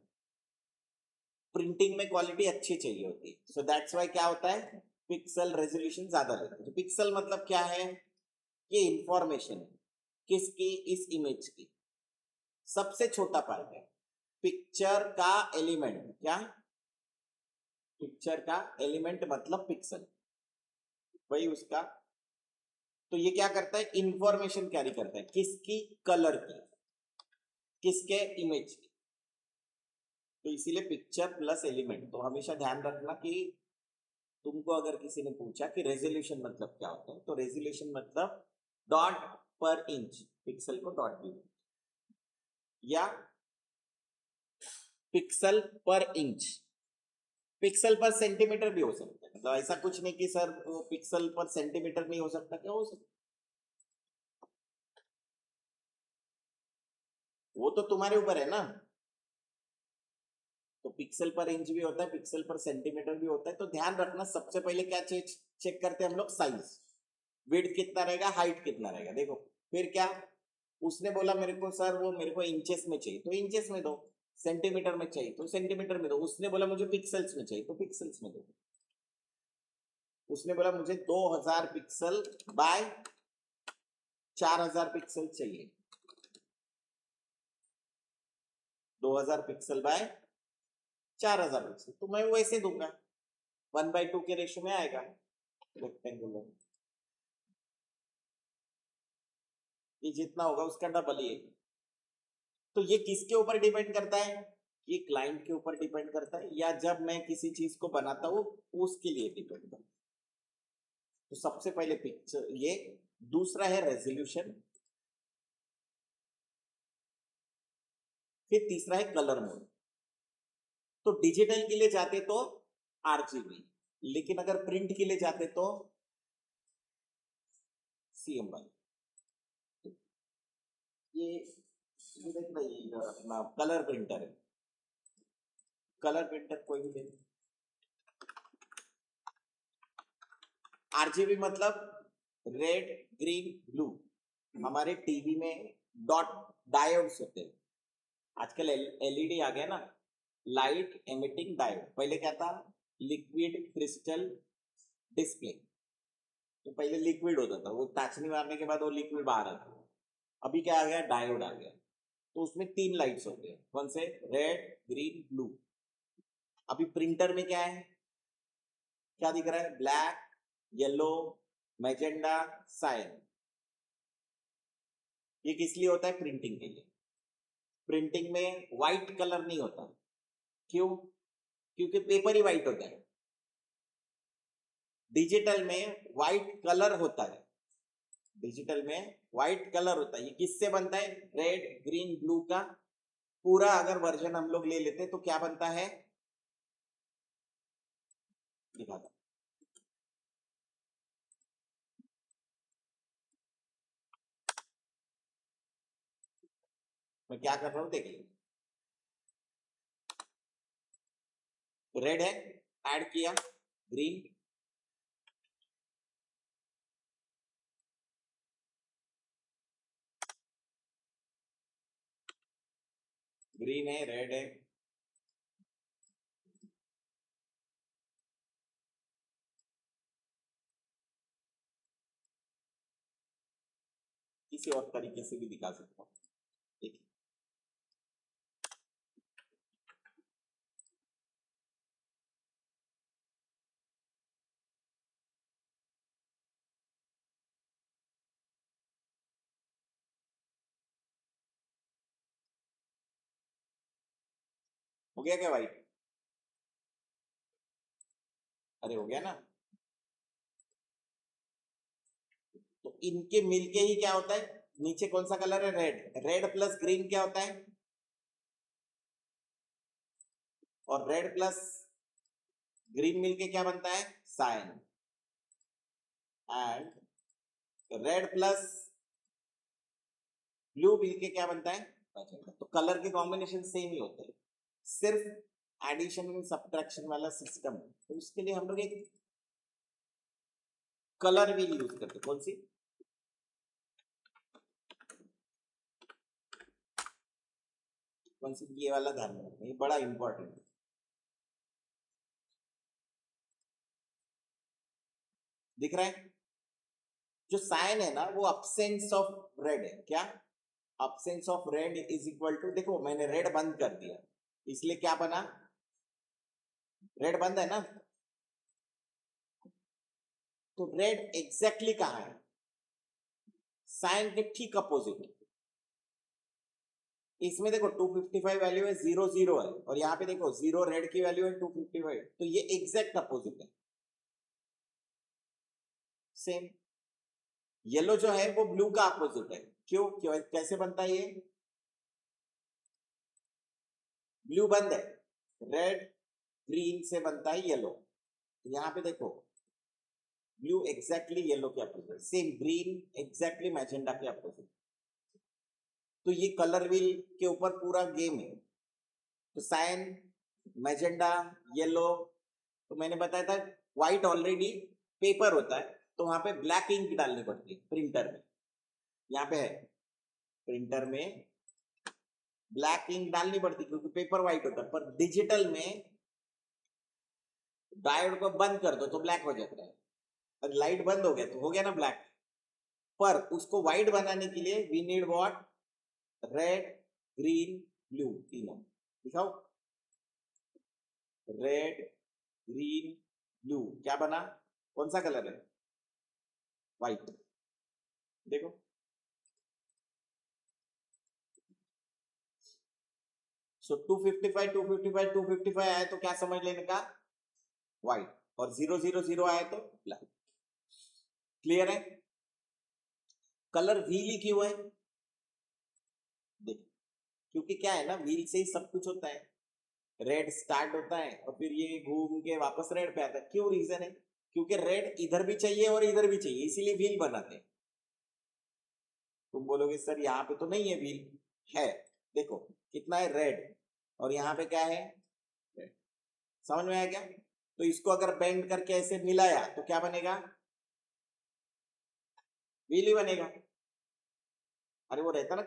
Speaker 1: प्रिंटिंग में क्वालिटी अच्छी चाहिए होती है, सो दैट्स वाई क्या होता है, पिक्सल रेजोल्यूशन ज्यादा लेते हैं। तो पिक्सल मतलब क्या है, ये इंफॉर्मेशन है किसकी, इस इमेज की, सबसे छोटा पार्ट है पिक्चर का एलिमेंट। क्या, पिक्चर का एलिमेंट मतलब पिक्सल, वही उसका। तो ये क्या करता है, इंफॉर्मेशन कैरी करता है, किसकी, कलर की, किसके, इमेज की। तो इसीलिए पिक्चर प्लस एलिमेंट। तो हमेशा ध्यान रखना कि तुमको अगर किसी ने पूछा कि रेजोल्यूशन मतलब क्या होता है, तो रेजोल्यूशन मतलब डॉट पर इंच, पिक्सल को डॉट भी, या पिक्सल पर इंच, पिक्सल पर सेंटीमीटर भी हो सकता है। मतलब ऐसा कुछ नहीं कि सर वो पिक्सल पर सेंटीमीटर नहीं हो सकता, क्या हो सकता, वो तो तुम्हारे ऊपर है ना। तो पिक्सल पर इंच भी होता है, पिक्सल पर सेंटीमीटर भी होता है। तो ध्यान रखना, सबसे पहले क्या चेक करते हैं हम लोग, साइज, विड्थ कितना रहेगा, हाइट कितना रहेगा। देखो फिर क्या, उसने बोला मेरे को सर वो मेरे को इंचेस में चाहिए, तो इंचेस में दो। सेंटीमीटर में चाहिए तो सेंटीमीटर में दो। उसने बोला मुझे पिक्सल्स में चाहिए, तो पिक्सल्स में दो। उसने बोला मुझे 2000 पिक्सल बाय 4000 पिक्सल चाहिए, 2000 पिक्सल बाय 4000 पिक्सल, तो मैं वैसे दूंगा, 1/2 के रेशो में आएगा रेक्टेंगुलर। ये जितना होगा उसका डबल ही है। तो ये किसके ऊपर डिपेंड करता है, ये क्लाइंट के ऊपर डिपेंड करता है, या जब मैं किसी चीज को बनाता हूं उसके लिए डिपेंड करता है। तो सबसे पहले पिक्चर ये, दूसरा है रेजोल्यूशन, फिर तीसरा है कलर मोड। तो डिजिटल के लिए जाते तो आरजीबी, लेकिन अगर प्रिंट के लिए जाते तो CMY। ये देख रही अपना कलर प्रिंटर है, कलर प्रिंटर कोई भी ले, आरजीबी मतलब रेड ग्रीन ब्लू। हमारे टीवी में डॉट डायोड्स होते हैं, आजकल एलईडी आ गया ना, लाइट एमिटिंग डायोड। पहले क्या था, लिक्विड क्रिस्टल डिस्प्ले। तो पहले लिक्विड होता था, वो ताछनी मारने के बाद वो लिक्विड बाहर आता था। अभी क्या आ गया, डायोड आ गया। तो उसमें 3 लाइट्स होते हैं, कौन से, रेड ग्रीन ब्लू। अभी प्रिंटर में क्या है, क्या दिख रहा है, ब्लैक, येलो, मैजेंडा, सायन। ये किस लिए होता है, प्रिंटिंग के लिए। प्रिंटिंग में व्हाइट कलर नहीं होता, क्यों, क्योंकि पेपर ही व्हाइट होता है। डिजिटल में व्हाइट कलर होता है, डिजिटल में व्हाइट कलर होता है। ये किससे बनता है, रेड ग्रीन ब्लू का पूरा अगर वर्जन हम लोग ले लेते तो क्या बनता है, दिखाता। मैं क्या कर रहा हूं, देखिए, रेड है, ऐड किया, ग्रीन, ग्रीन है, रेड है, किसी और तरीके से भी दिखा सकता हूँ। देखिए हो गया क्या व्हाइट? अरे हो गया ना। तो इनके मिलके ही क्या होता है, नीचे कौन सा कलर है? रेड। रेड प्लस ग्रीन क्या होता है? और रेड प्लस ग्रीन मिलके क्या बनता है? Cyan. And red plus blue मिलके क्या बनता है? मैजेंटा। तो कलर के कॉम्बिनेशन सेम ही होते हैं, सिर्फ एडिशन एंड सब्ट्रैक्शन वाला सिस्टम। तो उसके लिए हम लोग एक कलर व्हील यूज करते हैं। कौन सी? कौन सी? ये वाला ध्यान में रखना, ये बड़ा इंपॉर्टेंट है। दिख रहा है? जो साइन है ना वो अब्सेंस ऑफ रेड है। क्या? Absence of red is equal to, देखो मैंने रेड बंद कर दिया, इसलिए क्या बना? रेड बंद है ना। तो रेड एग्जैक्टली कहां है? साइन के ठीक अपोजिट। इसमें देखो 255 वैल्यू है, 0 0 है, और यहाँ पे देखो 0 रेड की वैल्यू है, 255। तो ये एग्जैक्ट अपोजिट है। सेम येलो जो है वो ब्लू का अपोजिट है। क्यों? क्यों? कैसे बनता है ये? ब्लू बंद है, रेड ग्रीन से बनता है येलो। तो यहाँ पे देखो ब्लू एग्जैक्टली येलो के अपोजिट, सेम ग्रीन एग्जैक्टली मैजेंडा के अपोजिट। तो ये कलर व्हील के ऊपर पूरा गेम है। तो साइन, मैजेंडा, येलो। तो मैंने बताया था व्हाइट ऑलरेडी पेपर होता है, तो वहां पे ब्लैक इंक डालनी पड़ती है प्रिंटर में। यहाँ पे है प्रिंटर में ब्लैक इंक डालनी पड़ती है क्योंकि पेपर व्हाइट होता है। पर डिजिटल में डायोड को बंद कर दो तो ब्लैक हो जाता है, और लाइट बंद हो गया तो हो गया ना ब्लैक। पर उसको व्हाइट बनाने के लिए we need what? Red, green, blue, तीनों। दिखाओ, रेड, ग्रीन, ब्लू, क्या बना? कौन सा कलर है? व्हाइट। देखो सो 255 255 255 आया तो क्या समझ लेने का? व्हाइट। और 0 0 0 आया तो ब्लैक। क्लियर है? कलर व्हील ही क्यों है? देखो क्योंकि क्या है ना, व्हील से ही सब कुछ होता है। रेड स्टार्ट होता है और फिर ये घूम के वापस रेड पे आता है। क्यों? रीजन है क्योंकि रेड इधर भी चाहिए और इधर भी चाहिए, इसीलिए व्हील बनाते हैं। तुम बोलोगे सर यहाँ पे तो नहीं है व्हील। है, देखो कितना है रेड, और यहाँ पे क्या है? रेड। समझ में आया क्या? तो इसको अगर बेंड करके ऐसे मिलाया तो क्या बनेगा? व्हील ही बनेगा। अरे वो रहता ना,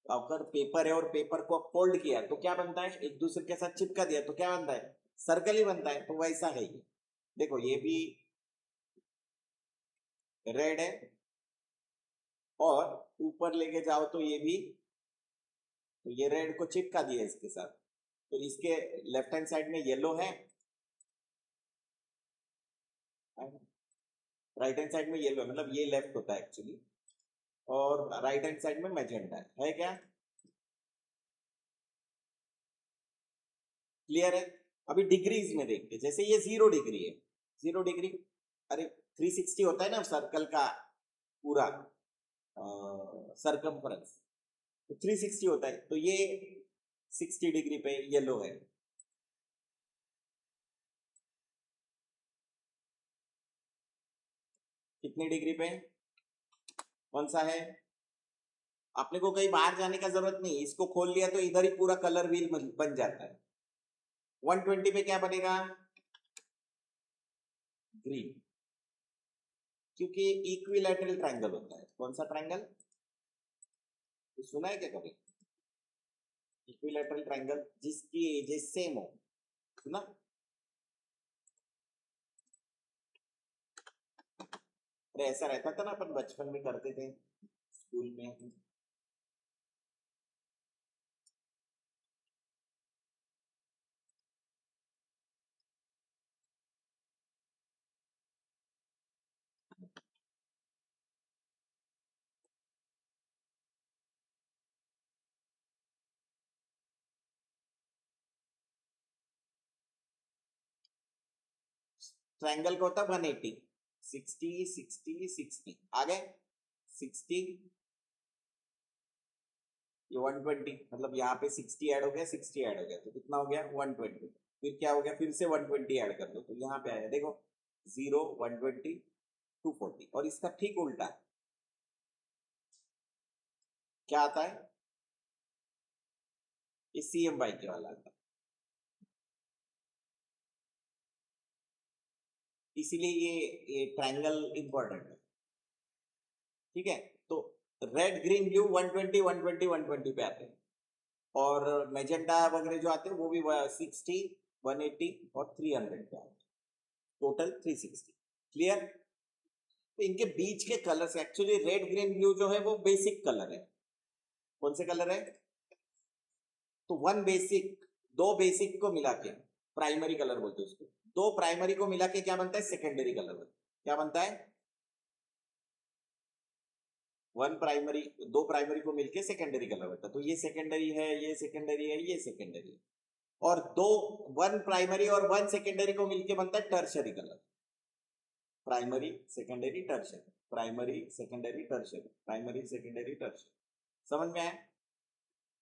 Speaker 1: अगर पेपर है और पेपर को फोल्ड किया तो क्या बनता है? एक दूसरे के साथ चिपका दिया तो क्या बनता है? सर्कल ही बनता है। तो वैसा है ये। देखो ये भी रेड है, और ऊपर लेके जाओ तो ये भी, तो ये रेड को चिपका दिया इसके साथ। तो इसके लेफ्ट हैंड साइड में येलो है, राइट हैंड साइड में येलो है, मतलब ये लेफ्ट होता है एक्चुअली, और राइट हैंड साइड में मैजेंटा है क्या? क्लियर है? अभी डिग्रीज में देखते, जैसे ये 0 डिग्री है, 0 डिग्री, अरे 360 होता है ना सर्कल का पूरा सरकमफ्रेंस, तो 360 होता है। तो ये 60 डिग्री पे येलो है। कितनी डिग्री पे? कौन सा है? अपने को कहीं बाहर जाने का जरूरत नहीं, इसको खोल लिया तो इधर ही पूरा कलर व्हील बन जाता है। 120 पे क्या बनेगा? ग्रीन, क्योंकि इक्विलैटरल ट्रायंगल होता है। कौन सा ट्रायंगल? सुना है क्या कभी? इक्विलैटरल ट्रायंगल जिसकी एजेस सेम हो ना। अरे ऐसा रहता था ना, अपन बचपन में करते थे स्कूल में। ट्रायंगल का होता है 180, 60 60 60 आ गए 60, ये 120, मतलब यहाँ पे 60 ऐड हो गया, 60 ऐड हो गया, तो कितना हो गया 120। फिर क्या हो गया, फिर से 120 ऐड कर दो, तो यहाँ पे आया देखो 0 120 240। और इसका ठीक उल्टा क्या आता है, ये CM/K के वाला आता है। इसीलिए ये ट्रायंगल इंपॉर्टेंट है, ठीक है। तो रेड ग्रीन ब्लू 120 120 120 पे आते हैं, और मैजेंटा वगैरह जो आते हैं वो भी 60 180 और 300 पे आते हैं, टोटल 360। क्लियर। तो इनके बीच के colours, actually red green blue जो है वो बेसिक कलर है। कौन से कलर है, तो वन बेसिक, दो बेसिक को मिला के प्राइमरी कलर बोलते हैं उसको, दो प्राइमरी को मिला के क्या बनता है सेकेंडरी कलर। क्या बनता है, वन प्राइमरी, दो प्राइमरी को मिलके सेकेंडरी कलर बनता है। तो ये सेकेंडरी है, ये सेकेंडरी है, ये सेकेंडरी है। और दो, वन प्राइमरी और वन सेकेंडरी को मिलके बनता है tertiary colour. Primary secondary tertiary, primary secondary tertiary, primary secondary tertiary. समझ में आया,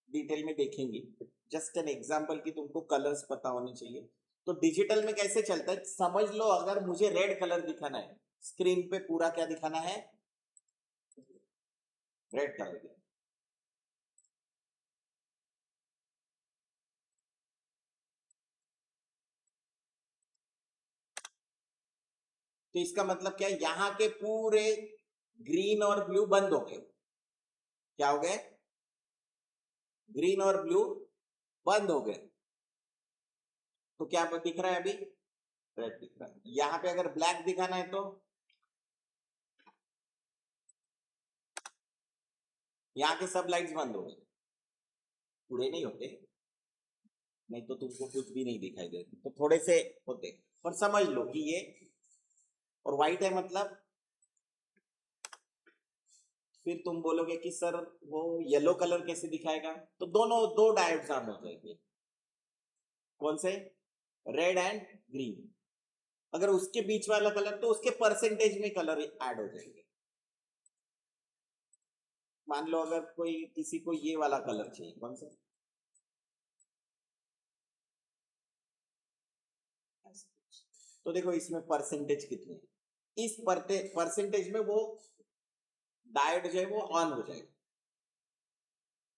Speaker 1: डिटेल में देखेंगे, जस्ट एन एग्जांपल की तुमको कलर्स पता होने चाहिए। तो डिजिटल में कैसे चलता है समझ लो। अगर मुझे रेड कलर दिखाना है स्क्रीन पे, पूरा क्या दिखाना है, रेड कलर दिखाना। तो इसका मतलब क्या है, यहां के पूरे ग्रीन और ब्लू बंद हो गए। क्या हो गए, ग्रीन और ब्लू बंद हो गए। तो क्या दिख रहा है अभी, रेड दिख रहा है। यहां पे अगर ब्लैक दिखाना है तो यहाँ के सब लाइट्स बंद हो गए, पूरे नहीं होते, नहीं तो तुमको कुछ भी नहीं दिखाई देते, तो थोड़े से होते। पर समझ लो कि ये, और व्हाइट है मतलब, फिर तुम बोलोगे कि सर वो येलो कलर कैसे दिखाएगा, तो दोनों दो डायोड्स ऑन हो जाएंगे। कौन से, रेड एंड ग्रीन। अगर उसके बीच वाला कलर, तो उसके परसेंटेज में कलर ऐड हो जाएंगे। मान लो अगर कोई किसी को ये वाला कलर चाहिए, कौन सा, तो देखो इसमें परसेंटेज कितने हैं, इस परसेंटेज में वो डायोड जो है वो ऑन हो जाएगा,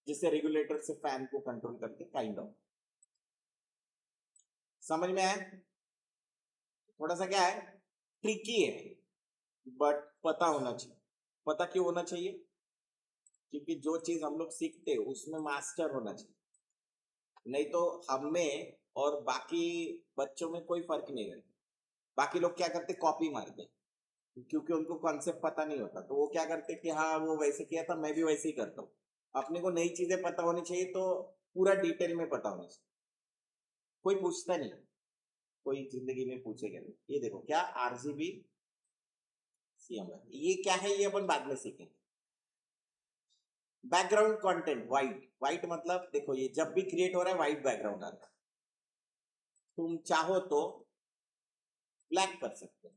Speaker 1: जिससे रेगुलेटर से फैन को कंट्रोल करते काइंड ऑफ। समझ में आया, थोड़ा सा क्या है, ट्रिकी है, बट पता होना चाहिए। पता क्यों होना चाहिए, क्योंकि जो चीज हम लोग सीखते हैं उसमें मास्टर होना चाहिए, नहीं तो हमें और बाकी बच्चों में कोई फर्क नहीं रहता। बाकी लोग क्या करते, कॉपी मारते, क्योंकि उनको कॉन्सेप्ट पता नहीं होता, तो वो क्या करते कि हाँ वो वैसे किया था मैं भी वैसे ही करता हूँ। अपने को नई चीजें पता होनी चाहिए, तो पूरा डिटेल में पता होना चाहिए। कोई पूछता नहीं, कोई जिंदगी में पूछेगा नहीं। ये देखो क्या, RGB CMY, ये क्या है, ये अपन बाद में सीखेंगे। बैकग्राउंड कंटेंट व्हाइट, व्हाइट मतलब देखो ये जब भी क्रिएट हो रहा है व्हाइट बैकग्राउंड आता है। तुम चाहो तो ब्लैक कर सकते हो,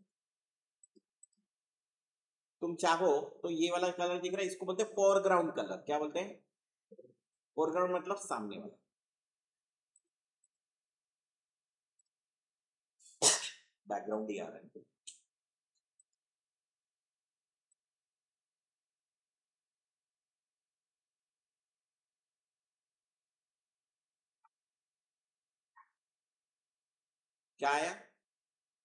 Speaker 1: तुम चाहो तो ये वाला कलर दिख रहा है इसको बोलते हैं फोरग्राउंड कलर। क्या बोलते हैं, फोरग्राउंड मतलब सामने वाला। बैकग्राउंड ही आ रहा है, क्या आया,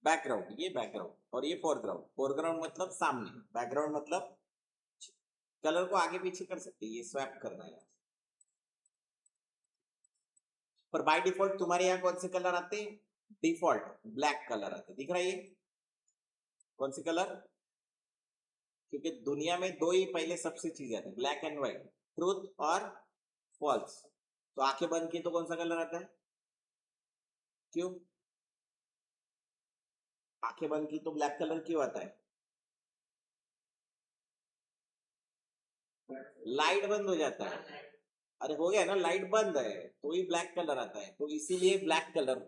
Speaker 1: बैकग्राउंड, ये बैकग्राउंड और ये फोरग्राउंड। फोरग्राउंड मतलब सामने, बैकग्राउंड मतलब कलर को आगे पीछे कर सकते हैं, ये स्वैप करना है। पर बाय डिफॉल्ट तुम्हारे यहाँ कौन से कलर आते हैं? डिफॉल्ट ब्लैक कलर आते, दिख रहा है ये कौन से कलर? क्योंकि दुनिया में दो ही पहले सबसे चीज आती है, ब्लैक एंड व्हाइट, ट्रूथ और फॉल्स। तो आंखें बंद की तो कौन सा कलर आता है? क्यों आंखें बंद की तो ब्लैक कलर क्यों आता है? लाइट बंद हो जाता है। अरे हो गया ना, लाइट बंद है तो ही ब्लैक कलर आता है, तो इसीलिए ब्लैक कलर।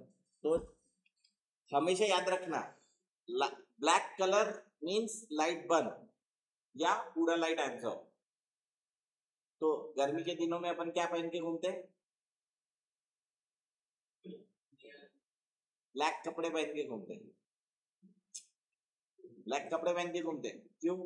Speaker 1: तो हमेशा याद रखना, ब्लैक कलर मीन्स लाइट बंद या पूरा लाइट एब्जॉर्ब। तो गर्मी के दिनों में अपन क्या पहन के घूमते हैं? ब्लैक कपड़े पहन के घूमते हैं, ब्लैक कपड़े पहन के घूमते हैं। क्यों?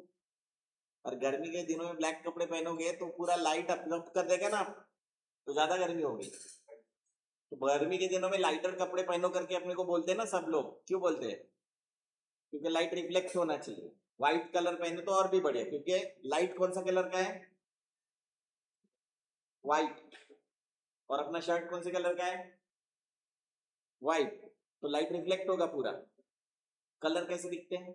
Speaker 1: और गर्मी के दिनों में ब्लैक कपड़े पहनोगे तो पूरा लाइट अब्जॉर्ब कर देगा ना, तो ज्यादा गर्मी होगी। तो गर्मी के दिनों में लाइटर कपड़े पहनो करके अपने को बोलते हैं ना सब लोग, क्यों बोलते हैं? क्योंकि लाइट रिफ्लेक्ट होना चाहिए। व्हाइट कलर पहने तो और भी बढ़िया, क्योंकि लाइट कौन सा कलर का है? व्हाइट। और अपना शर्ट कौन से कलर का है? व्हाइट। तो लाइट रिफ्लेक्ट होगा पूरा। कलर कैसे दिखते हैं?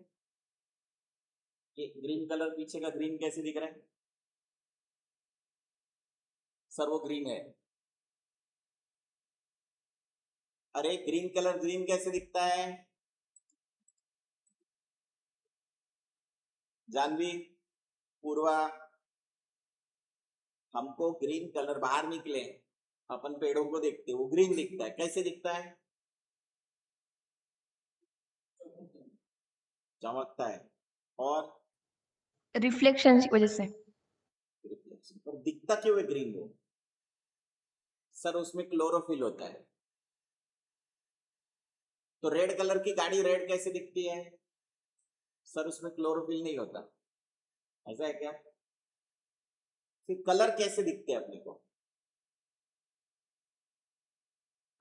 Speaker 1: ये ग्रीन कलर, पीछे का ग्रीन कैसे दिख रहा है? सर वो ग्रीन है। अरे ग्रीन कलर ग्रीन कैसे दिखता है? जानवी, पूर्वा, हमको ग्रीन कलर बाहर निकले, अपन पेड़ों को देखते वो ग्रीन दिखता है। कैसे दिखता है? चमकता है। और
Speaker 3: रिफ्लेक्शन की वजह से।
Speaker 1: रिफ्लेक्शन। पर दिखता क्यों है ग्रीन वो? सर उसमें क्लोरोफिल होता है। तो रेड कलर की गाड़ी रेड कैसे दिखती है? सर उसमें क्लोरोफिल नहीं होता। ऐसा है क्या? फिर कलर कैसे दिखते हैं अपने को?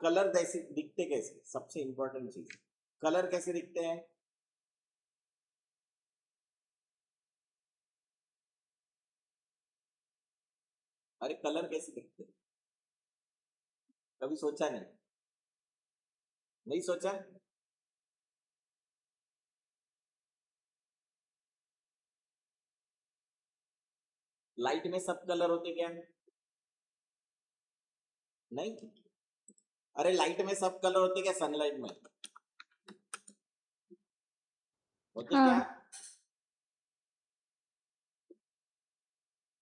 Speaker 1: कलर कैसे दिखते, कैसे? सबसे इंपॉर्टेंट चीज, कलर कैसे दिखते हैं? अरे कलर कैसे दिखते हैं? कभी सोचा नहीं? नहीं सोचा? लाइट में सब कलर होते क्या? नहीं। अरे लाइट में सब कलर होते क्या? सनलाइट में होते
Speaker 3: हाँ।
Speaker 1: क्या?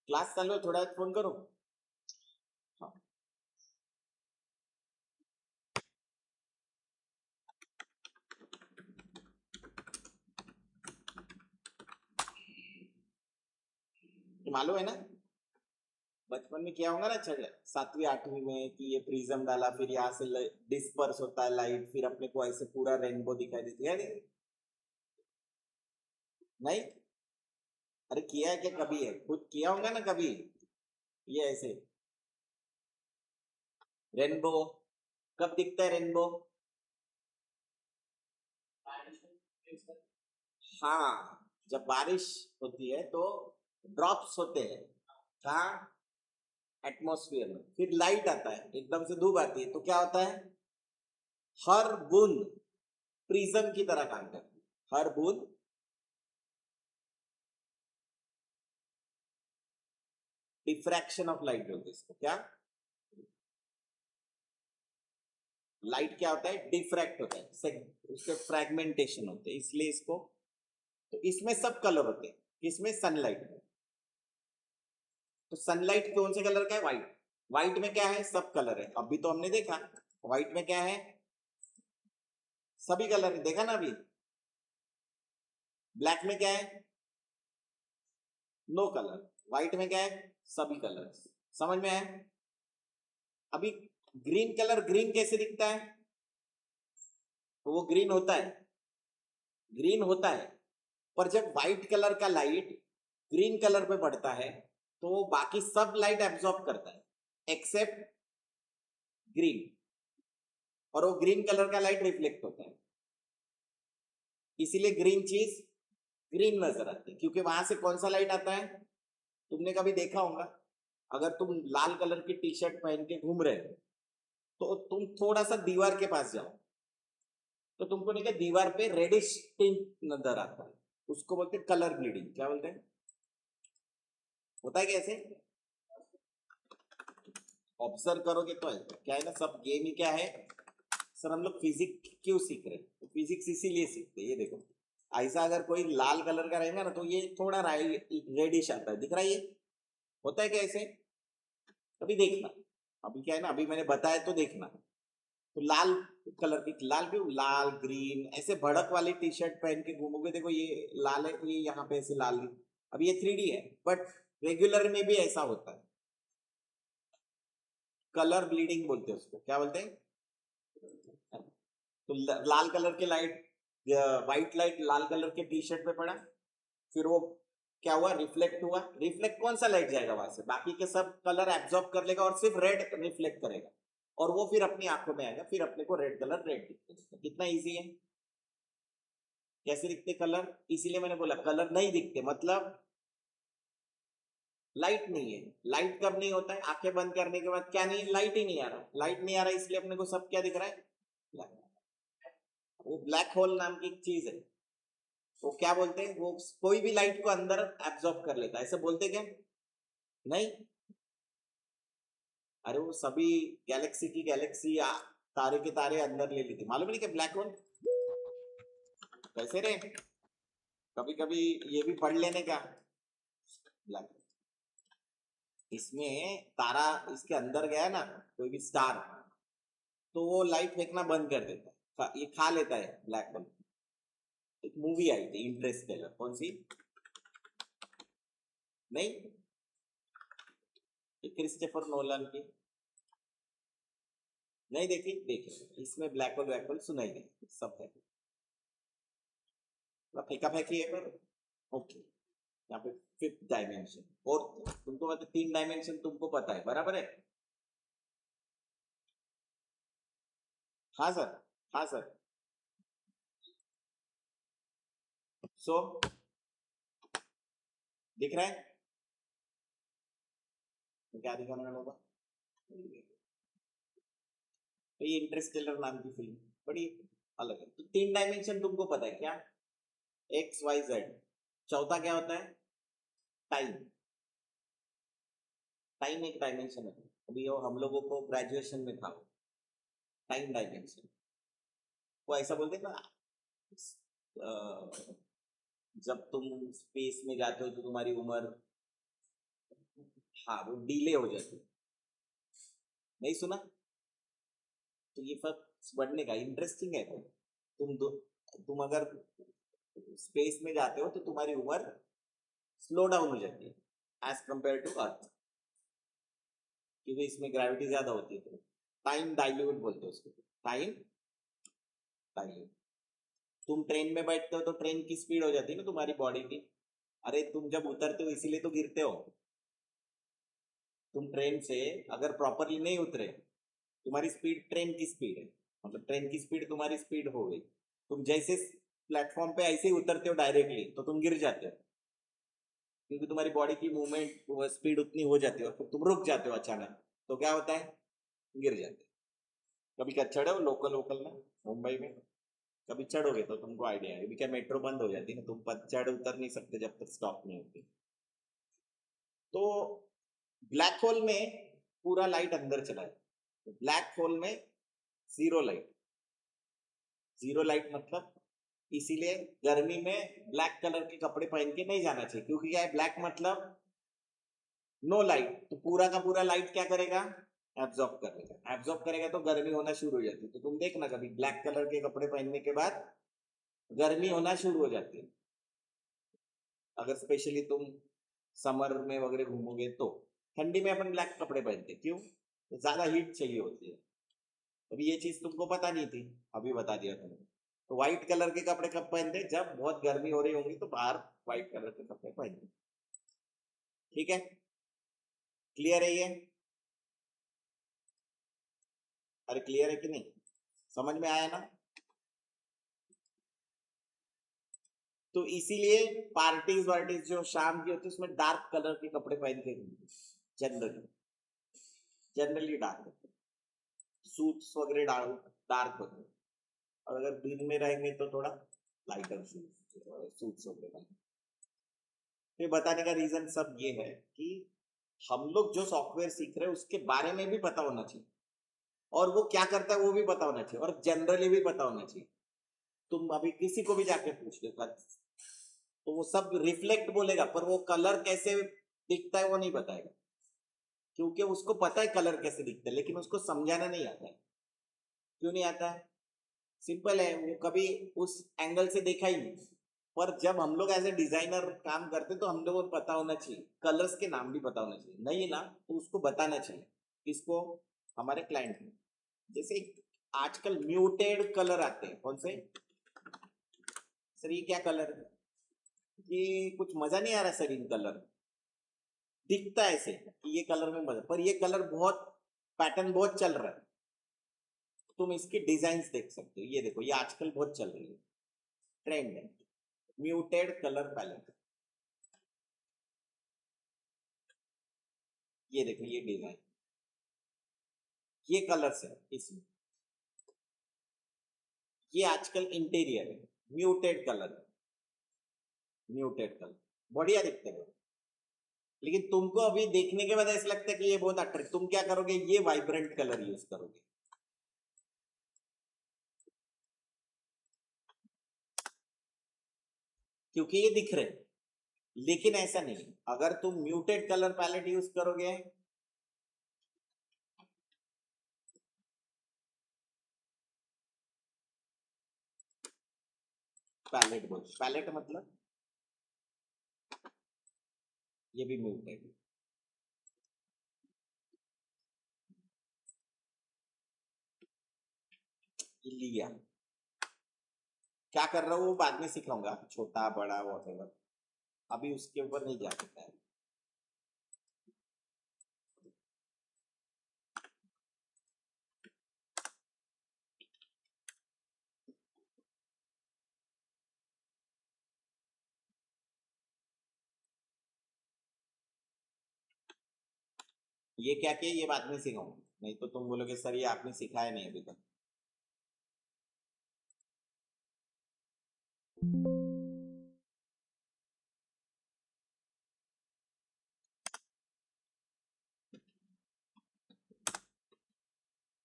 Speaker 1: क्लास चालू है, थोड़ा फोन करो। हाँ। ये मालूम है ना, बचपन में किया होगा ना, सातवीं आठवीं में, कि ये प्रिज्म डाला, फिर यहाँ से डिस्पर्स होता है लाइट, फिर अपने को ऐसे पूरा रेनबो दिखाई देती है। नहीं? अरे किया है क्या कभी? है खुद किया होगा ना कभी ये ऐसे? रेनबो कब दिखता है? रेनबो हाँ, जब बारिश होती है तो ड्रॉप्स होते हैं कहाँ? एटमॉस्फेयर में। फिर लाइट आता है, एकदम से धूप आती है, तो क्या होता है? हर बूंद प्रिज्म की तरह काम करती है। हर बूंद डिफ्रैक्शन ऑफ लाइट बोलते हैं इसको। क्या? लाइट क्या होता है? डिफ्रैक्ट होता है, उसके फ्रैगमेंटेशन होते हैं, इसलिए इसको। तो इसमें सब कलर होते हैं, किसमें? सनलाइट में। तो सनलाइट कौन से कलर का है? व्हाइट। व्हाइट में क्या है? सब कलर है। अभी तो हमने देखा व्हाइट में क्या है, सभी कलर है, देखा ना अभी। ब्लैक में क्या है? No colour. व्हाइट में क्या है? सभी कलर। समझ में आया? अभी ग्रीन कलर ग्रीन कैसे दिखता है? तो वो ग्रीन होता है, ग्रीन होता है, पर जब व्हाइट कलर का लाइट ग्रीन कलर पे पड़ता है तो वो बाकी सब लाइट एब्जॉर्ब करता है एक्सेप्ट ग्रीन, और वो ग्रीन कलर का लाइट रिफ्लेक्ट होता है। इसीलिए ग्रीन चीज ग्रीन नजर आती है, क्योंकि वहां से कौन सा लाइट आता है? तुमने कभी देखा होगा, अगर तुम लाल कलर की टी शर्ट पहन के घूम रहे हो तो तुम थोड़ा सा दीवार के पास जाओ तो तुमको नहीं क्या दीवार पे रेडिश टिंट नजर आता है, उसको बोलते हैं कलर ब्लीडिंग। क्या बोलते हैं? होता है कैसे? ऑब्जर्व करोगे तो है। क्या है ना, सब गेम ही क्या है सर, हम लोग फिजिक्स क्यों सीख रहे हैं? तो फिजिक्स इसीलिए सीखते हैं। ये देखो, ऐसा अगर कोई लाल कलर का रहेगा ना तो ये थोड़ा रेडिश आता है, दिख रहा है? ये होता है क्या ऐसे? अभी देखना, अभी क्या है ना, अभी मैंने बताया तो देखना। तो लाल कलर की, लाल क्यों, लाल ग्रीन ऐसे भड़क वाली टी शर्ट पहन के घूमोगे, देखो ये लाल है, ये यहाँ पे ऐसे लाल है। अब ये 3D है, बट रेगुलर में भी ऐसा होता है। कलर ब्लीडिंग बोलते हैं उसको। क्या बोलते हैं? तो लाल कलर के लाइट, व्हाइट लाइट लाल कलर के टी शर्ट पे पड़ा, फिर वो क्या हुआ, रिफ्लेक्ट हुआ। रिफ्लेक्ट कौन सा लाइट जाएगा वहां से? बाकी के सब कलर एब्जॉर्ब कर लेगा और सिर्फ रेड रिफ्लेक्ट करेगा, और वो फिर अपनी आंखों में आएगा, फिर अपने को रेड कलर रेड दिखते। कितना इजी है। कैसे दिखते कलर? इसीलिए मैंने बोला कलर नहीं दिखते, मतलब लाइट नहीं है। लाइट कब नहीं होता है? आंखें बंद करने के बाद क्या नहीं है, लाइट ही नहीं आ रहा। लाइट नहीं आ रहा, इसलिए अपने को सब क्या दिख रहा है, वो ब्लैक होल नाम की एक चीज है। वो क्या बोलते हैं, वो कोई भी लाइट को अंदर एब्जॉर्ब कर लेता है, ऐसे बोलते क्या? नहीं, अरे वो सभी गैलेक्सी की गैलेक्सी, तारे के तारे अंदर ले लेती, मालूम नहीं कि ब्लैक होल कैसे रे। कभी कभी ये भी पढ़ लेने का। ब्लैक, इसमें तारा इसके अंदर गया ना, कोई भी स्टार, तो वो लाइट फेंकना बंद कर देता है, ये खा लेता है ब्लैक होल। एक मूवी आई थी इंटरस्टेलर, कौन सी? नहीं, क्रिस्टोफर नोलन की। नहीं देखी? देखी, इसमें ब्लैक होल व्लैक होल सुनाई नहीं, सब है फेंका फेंकी है पर। ओके, यहाँ पे फिफ्थ डायमेंशन, और तुमको मतलब 3 डायमेंशन तुमको पता है, बराबर है? हाँ सर, हाँ सर। सो दिख रहा है? तो क्या दिखाने वाला होगा? तो ये इंटरस्टेलर नाम की फिल्म बड़ी अलग है। तो 3 डायमेंशन तुमको पता है क्या? X Y Z. चौथा क्या होता है? टाइम। टाइम एक डायमेंशन है। अभी वो हम लोगों को ग्रेजुएशन में था टाइम डायमेंशन। वो ऐसा बोलते ना, जब तुम स्पेस में जाते हो तो तुम्हारी उम्र, हाँ वो डिले हो जाती है। नहीं सुना? तो ये सब बढ़ने का इंटरेस्टिंग है। तुम अगर स्पेस में जाते हो तो तुम्हारी उम्र स्लो डाउन हो जाती है एज कंपेयर टू अर्थ, क्योंकि इसमें ग्रेविटी ज्यादा होती है। तो टाइम डाइल्यूट बोलते हैं उसको, टाइम डाइल्यूट। तुम ट्रेन में बैठते हो तो ट्रेन की स्पीड हो जाती है ना तुम्हारी बॉडी की। अरे तुम जब उतरते हो इसीलिए तो गिरते हो। तुम ट्रेन से अगर प्रॉपरली नहीं उतरे, तुम्हारी स्पीड ट्रेन की स्पीड है, मतलब ट्रेन की स्पीड तुम्हारी स्पीड हो गई। तुम जैसे प्लेटफॉर्म पे ऐसे ही उतरते हो डायरेक्टली तो तुम गिर जाते हो, क्योंकि तुम्हारी बॉडी की मूवमेंट स्पीड उतनी हो जाती है, और तुम रुक जाते हो अचानक, तो क्या होता है, गिर जाते हो। कभी क्या चढ़े हो लोकल वोकल में मुंबई में? कभी चढ़ोगे तो तुमको आइडिया है। अभी क्या मेट्रो बंद हो जाती है ना, तुम चढ़ उतर नहीं सकते जब तक स्टॉप नहीं होती। तो ब्लैक होल में पूरा लाइट अंदर चला है, ब्लैक होल में जीरो लाइट। जीरो लाइट मतलब, इसीलिए गर्मी में ब्लैक कलर के कपड़े पहन के नहीं जाना चाहिए, क्योंकि क्या है, ब्लैक मतलब नो लाइट। तो पूरा का पूरा लाइट क्या करेगा, एब्जॉर्ब करेगा। एब्जॉर्ब करेगा तो गर्मी होना शुरू हो जाती है। तो तुम देखना कभी ब्लैक कलर के कपड़े पहनने के बाद गर्मी होना शुरू हो जाती है, अगर स्पेशली तुम समर में वगैरह घूमोगे तो। ठंडी में अपन ब्लैक कपड़े पहनते, क्यों? तो ज्यादा हीट चाहिए होती है। अभी ये चीज तुमको पता नहीं थी, अभी बता दिया तुमने। तो व्हाइट कलर के कपड़े कब पहनते? जब बहुत गर्मी हो रही होगी तो बाहर व्हाइट कलर के कपड़े पहनते। ठीक है, क्लियर है ये? अरे क्लियर है कि नहीं, समझ में आया ना? तो इसीलिए पार्टीज वार्टीज जो शाम की होती है उसमें डार्क कलर के कपड़े पहन के, जनरली जनरली डार्क। सूट्स वगैरह डालो डार्क होते हैं, और अगर दिन में रहेंगे तो थोड़ा लाइटर सूट्स वगैरह। ये बताने का रीजन सब ये है कि हम लोग जो सॉफ्टवेयर सीख रहे हैं उसके बारे में भी पता होना चाहिए, और वो क्या करता है वो भी पता होना चाहिए, और जनरली भी पता होना चाहिए। तुम अभी किसी को भी जाके पूछ लो तो वो सब रिफ्लेक्ट बोलेगा, पर वो कलर कैसे दिखता है वो नहीं बताएगा, क्योंकि उसको पता है कलर कैसे दिखता है, लेकिन उसको समझाना नहीं आता है। क्यों नहीं आता है? सिंपल है, वो कभी उस एंगल से देखा ही नहीं। पर जब हम लोग एज ए डिजाइनर काम करते तो हम लोगों को पता होना चाहिए, कलर्स के नाम भी पता होना चाहिए, नहीं ना तो उसको बताना चाहिए। किसको? हमारे क्लाइंट को। जैसे आजकल म्यूटेड कलर आते हैं, कौन से? सर ये क्या कलर है? ये कुछ मजा नहीं आ रहा सर, इन कलर दिखता है ऐसे कि ये कलर में मजा, पर ये कलर बहुत पैटर्न बहुत चल रहा है। तुम इसकी डिजाइन्स देख सकते हो, ये देखो, ये आजकल बहुत चल रही है, ट्रेंड है, म्यूटेड कलर पैलेट। ये देखो, ये डिजाइन, ये कलर्स है इसमें, ये आजकल इंटीरियर है, म्यूटेड कलर, म्यूटेड कलर बढ़िया दिखते हैं। लेकिन तुमको अभी देखने के बाद ऐसा लगता है कि ये बहुत अट्रैक्टिव, तुम क्या करोगे? ये वाइब्रेंट कलर यूज करोगे, क्योंकि ये दिख रहे हैं। लेकिन ऐसा नहीं, अगर तुम म्यूटेड कलर पैलेट यूज करोगे, पैलेट बोल, पैलेट मतलब ये भी म्यूटेड, लिया। क्या कर रहा हूँ वो बाद में सिखाऊंगा, छोटा बड़ा वॉटेवर, अभी उसके ऊपर नहीं जा सकता है। ये क्या किया ये बाद में सिखाऊंगा, नहीं तो तुम बोलोगे सर ये आपने सिखाया नहीं अभी तक।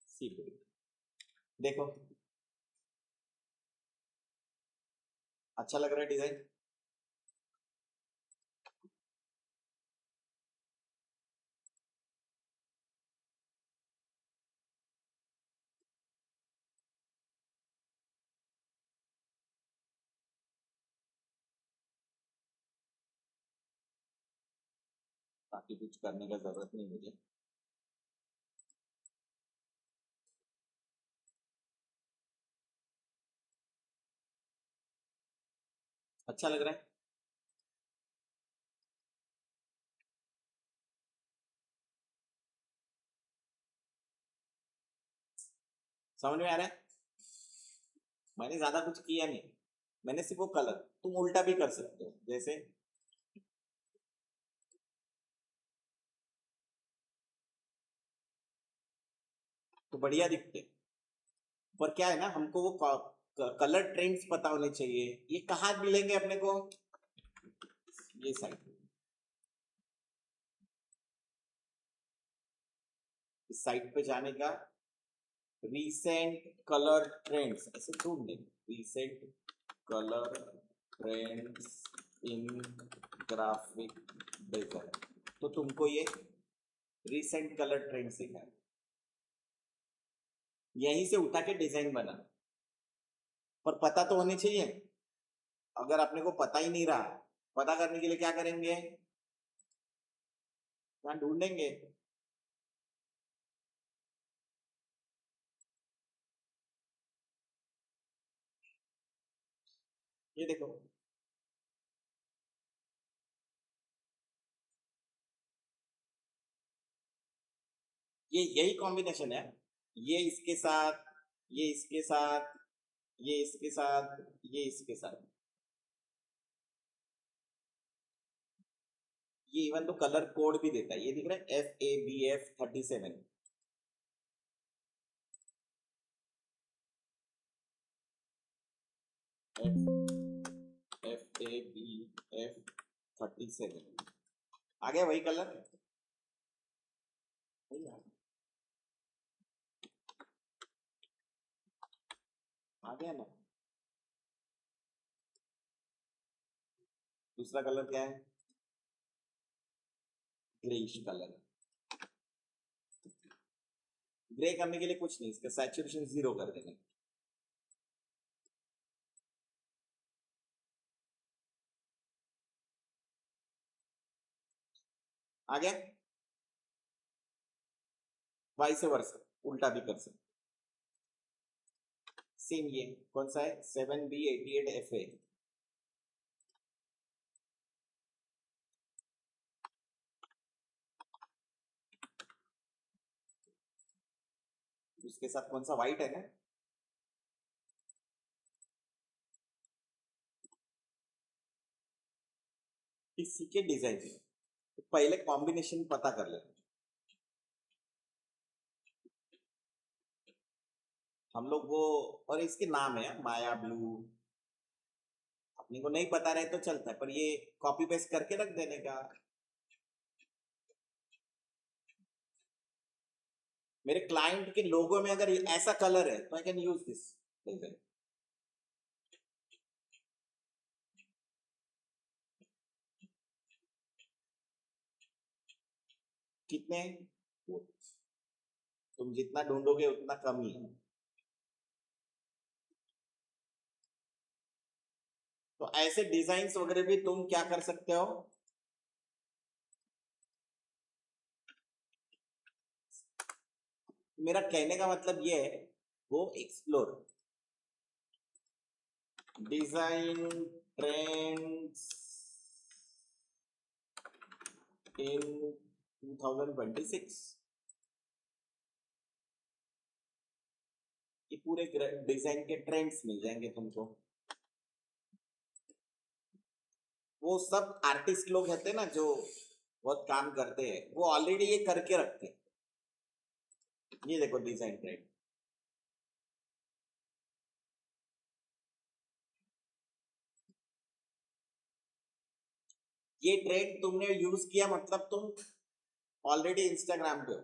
Speaker 1: सीख देखो, अच्छा लग रहा है डिजाइन? बाकी कुछ करने का जरूरत नहीं मुझे। अच्छा लग रहा है? समझ में आ रहा है? मैंने ज्यादा कुछ किया नहीं, मैंने सिर्फ वो कलर, तुम उल्टा भी कर सकते हो, जैसे तो बढ़िया दिखते। पर क्या है ना, हमको वो कलर ट्रेंड्स पता होने चाहिए। ये कहाँ मिलेंगे अपने को? ये साइड, इस साइट पे जाने का, रीसेंट कलर ट्रेंड्स ऐसे ढूंढ देंगे, recent colour trends in graphic design, तो तुमको ये रीसेंट कलर ट्रेंड्स दिखा, यहीं से उठा के डिजाइन बना। पर पता तो होने चाहिए। अगर अपने को पता ही नहीं रहा, पता करने के लिए क्या करेंगे? यहाँ ढूंढेंगे। ये देखो, ये यही कॉम्बिनेशन है, ये इसके साथ, ये इसके साथ, ये इसके साथ, ये इसके साथ, ये इवन तो कलर कोड भी देता है, ये दिख रहा है FABF 37, FABF37 आ गया वही कलर आ गया ना। दूसरा कलर क्या है? Greyish colour. ग्रे करने के लिए कुछ नहीं, इसका सैचुरेशन 0 कर देंगे। आ गया। वाइस वर्सा उल्टा भी कर सकते। सेम ये कौन सा है? 7B88FA। उसके साथ कौन सा? व्हाइट है ना। इसी के डिजाइन तो पहले कॉम्बिनेशन पता कर लेते। हम लोग वो, और इसके नाम है माया ब्लू, अपने को नहीं पता रहे तो चलता है, पर ये कॉपी पेस्ट करके रख देने का। मेरे क्लाइंट के लोगो में अगर ऐसा कलर है तो I can use this design. कितने? तुम जितना ढूंढोगे उतना कम ही है। तो ऐसे डिजाइन्स वगैरह भी तुम क्या कर सकते हो? मेरा कहने का मतलब ये है, वो एक्सप्लोर डिजाइन ट्रेंड्स इन 2026। ये पूरे डिजाइन के ट्रेंड्स मिल जाएंगे तुमको। वो सब आर्टिस्ट लोग रहते हैं ना जो बहुत काम करते हैं, वो ऑलरेडी ये करके रखते हैं। ये देखो डिजाइन ट्रेंड, ये ट्रेंड तुमने यूज किया मतलब तुम ऑलरेडी इंस्टाग्राम पे हो।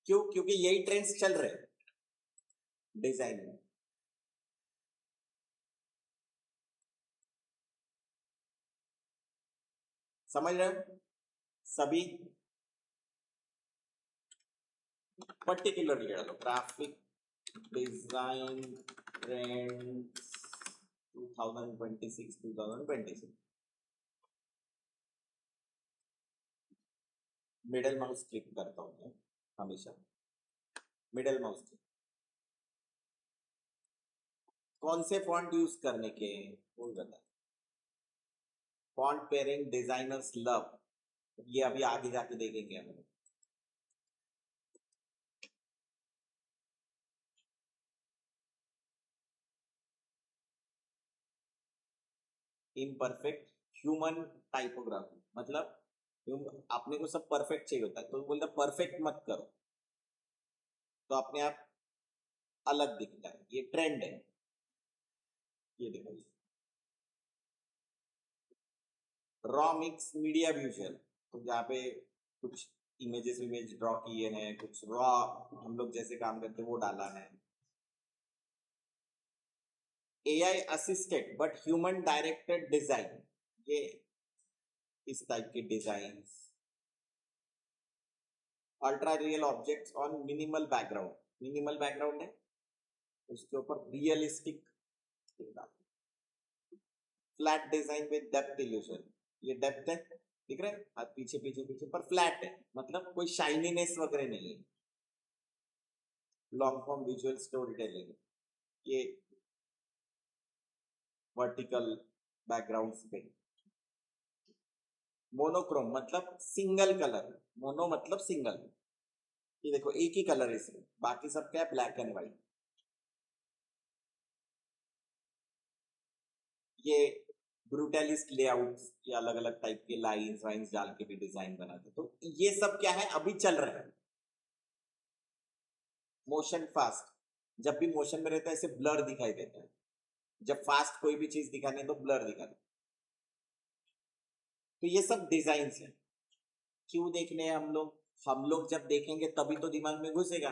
Speaker 1: क्यों? क्योंकि यही ट्रेंड्स चल रहे हैं डिजाइन में। समझ रहे हो? सभी पर्टिकुलर डालो graphic design trends 2026। Middle mouse click करता हूँ मैं हमेशा। Middle mouse click. कौन से फॉन्ट यूज करने के वो बता। फॉन्ट पेयरिंग डिजाइनर्स लव, ये अभी आगे जाके देखेंगे हम। इम्परफेक्ट ह्यूमन टाइपोग्राफी मतलब अपने को सब परफेक्ट चाहिए होता है, तो बोलते परफेक्ट मत करो तो अपने आप अलग दिखता है। ये ट्रेंड है। ये देखो रॉ मिक्स मीडिया विजुअल, तो जहाँ पे कुछ इमेजेस इमेज ड्रॉ किए हैं, कुछ रॉ हम लोग जैसे काम करते हैं वो डाला है। AI assisted but human directed design, ये इस टाइप के design. Ultra real objects on minimal background, minimal background है उसके ऊपर realistic flat design with depth illusion. ये डेप्थ है, दिख रहा है हाथ पीछे पीछे पीछे पर फ्लैट है, मतलब कोई शाइनीनेस वगैरह नहीं है। Long form visual story telling, ये वर्टिकल बैकग्राउंड पे। मोनोक्रोम मतलब सिंगल कलर, मोनो मतलब सिंगल। ये देखो एक ही कलर है इसमें, बाकी सब क्या है ब्लैक एंड व्हाइट। ये ब्रूटलिस्ट लेआउट, ये अलग अलग टाइप के लाइंस वाइंस डाल के भी डिजाइन बनाते, तो ये सब क्या है अभी चल रहा है। मोशन फास्ट, जब भी मोशन में रहता है ऐसे ब्लर दिखाई देता है, जब फास्ट कोई भी चीज दिखानी है तो ब्लर दिखाता है। तो ये सब डिजाइन है। क्यों देखने हैं हम लोग जब देखेंगे तभी तो दिमाग में घुसेगा,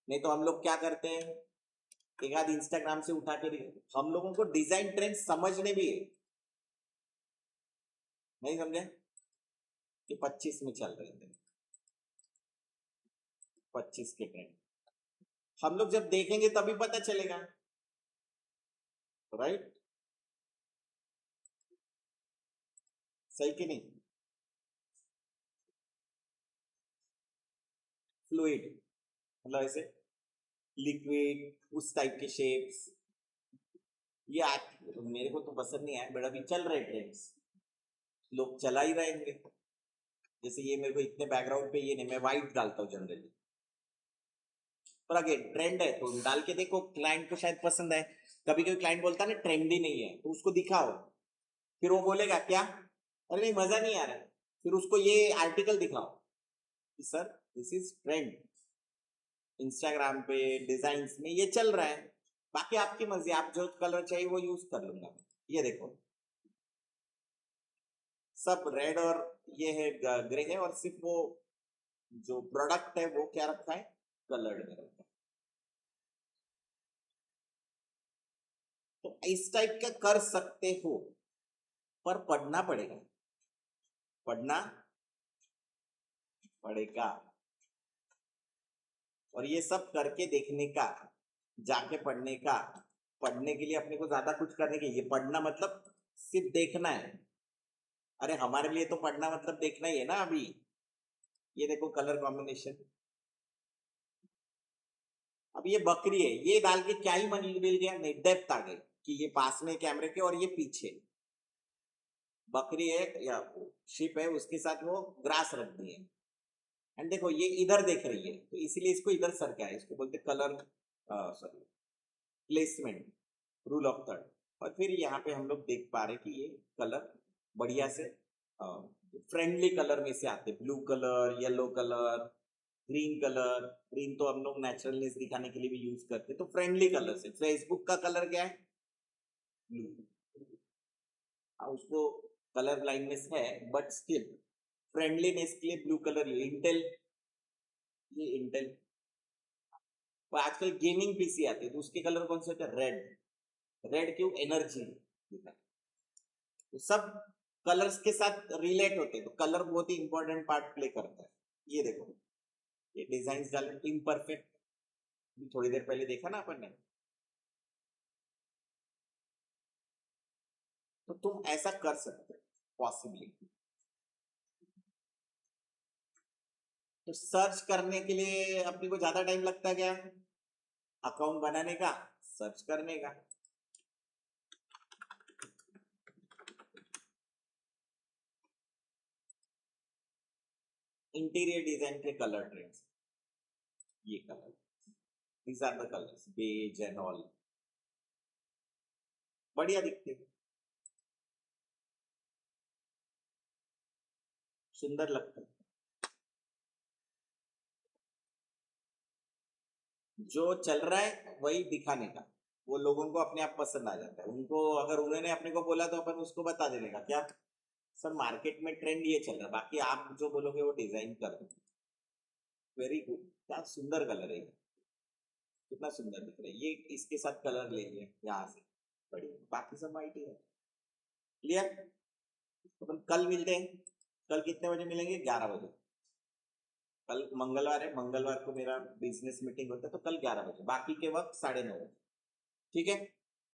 Speaker 1: नहीं तो हम लोग क्या करते हैं, एक आध इंस्टाग्राम से उठा के हम लोगों को डिजाइन ट्रेंड समझने भी है, नहीं समझे कि 25 में चल रहे थे 25 के ट्रेंड, हम लोग जब देखेंगे तभी पता चलेगा, राइट? सही कि नहीं? फ्लूइड मतलब ऐसे लिक्विड, उस टाइप के शेप्स, ये मेरे को तो पसंद नहीं आया, बट अभी चल रहे ट्रेंड्स, लोग चला ही रहेंगे। जैसे ये मेरे को इतने बैकग्राउंड पे ये नहीं, मैं व्हाइट डालता हूँ जनरली, पर अगेन ट्रेंड है तो डाल के देखो, क्लाइंट को शायद पसंद है। कभी कभी क्लाइंट बोलता है ना ट्रेंडी नहीं है, तो उसको दिखाओ, फिर वो बोलेगा क्या, अरे नहीं मजा नहीं आ रहा है, फिर उसको ये आर्टिकल दिखाओ कि sir this is trend, Instagram पे डिजाइन में ये चल रहा है, बाकी आपकी मर्जी, आप जो कलर चाहिए वो यूज कर लूंगा। ये देखो सब रेड और ये है ग्रे है, और सिर्फ वो जो प्रोडक्ट है वो क्या रखा है, कलर्ड में रखा है। तो इस टाइप का कर सकते हो, पर पढ़ना पड़ेगा, पढ़ना पड़ेगा, और ये सब करके देखने का, जाके पढ़ने का, पढ़ने के लिए अपने को ज्यादा कुछ करने के, ये पढ़ना मतलब सिर्फ देखना है। अरे हमारे लिए तो पढ़ना मतलब देखना ही है ना। अभी ये देखो कलर कॉम्बिनेशन, अब ये बकरी है, ये डाल के क्या ही मिल गया, नहीं डेप्थ आ गई कि ये पास में कैमरे के और ये पीछे बकरी है या शिप है, उसके साथ वो ग्रास रख दी है, एंड देखो ये इधर देख रही है, तो इसीलिए इसको इधर सर क्या है, इसको बोलते colour sorry placement, rule of third. और फिर यहाँ पे हम लोग देख पा रहे कि ये कलर बढ़िया से फ्रेंडली कलर में से आते, blue colour, yellow colour, green colour. Green तो हम लोग नेचुरलनेस दिखाने के लिए भी यूज करते, तो फ्रेंडली कलर से। फेसबुक का कलर क्या है, ब्लू, उसको कलर ब्लाइंडनेस है बट स्टिल फ्रेंडलीनेस के लिए ब्लू कलर। इंटेल, ये इंटेल, और आजकल गेमिंग पीसी आते हैं तो उसके कलर कौन से होते हैं, रेड। रेड क्यों, एनर्जी, तो सब कलर्स के साथ रिलेट होते हैं, तो कलर बहुत ही इंपॉर्टेंट पार्ट प्ले करता है। ये देखो ये डिजाइन डाले इम्परफेक्ट, थोड़ी देर पहले देखा ना अपन ने, तो तुम ऐसा कर सकते हो पॉसिबली। तो सर्च करने के लिए अपने को ज्यादा टाइम लगता है क्या, अकाउंट बनाने का, सर्च करने का। इंटीरियर डिजाइन के कलर ट्रेंड्स, ये colour, these are the colours, beige and all, बढ़िया दिखते हैं, सुंदर लगता है। जो चल रहा है वही दिखाने का, वो लोगों को अपने आप पसंद आ जाता है उनको। अगर उन्होंने अपने को बोला तो अपन उसको बता देने का क्या, सर मार्केट में ट्रेंड ये चल रहा है, बाकी आप जो बोलोगे वो डिजाइन कर दो। वेरी गुड, क्या सुंदर कलर है, कितना सुंदर दिख रहा है ये, इसके साथ कलर ले लिया यहाँ से, बढ़िया, बाकी सब वाइट ही है। क्लियर? अपन कल मिलते हैं, कल कितने बजे मिलेंगे, 11 बजे। कल मंगलवार है, मंगलवार को मेरा बिजनेस मीटिंग होता है, तो कल 11 बजे, बाकी के वक्त 9:30 बजे, ठीक है?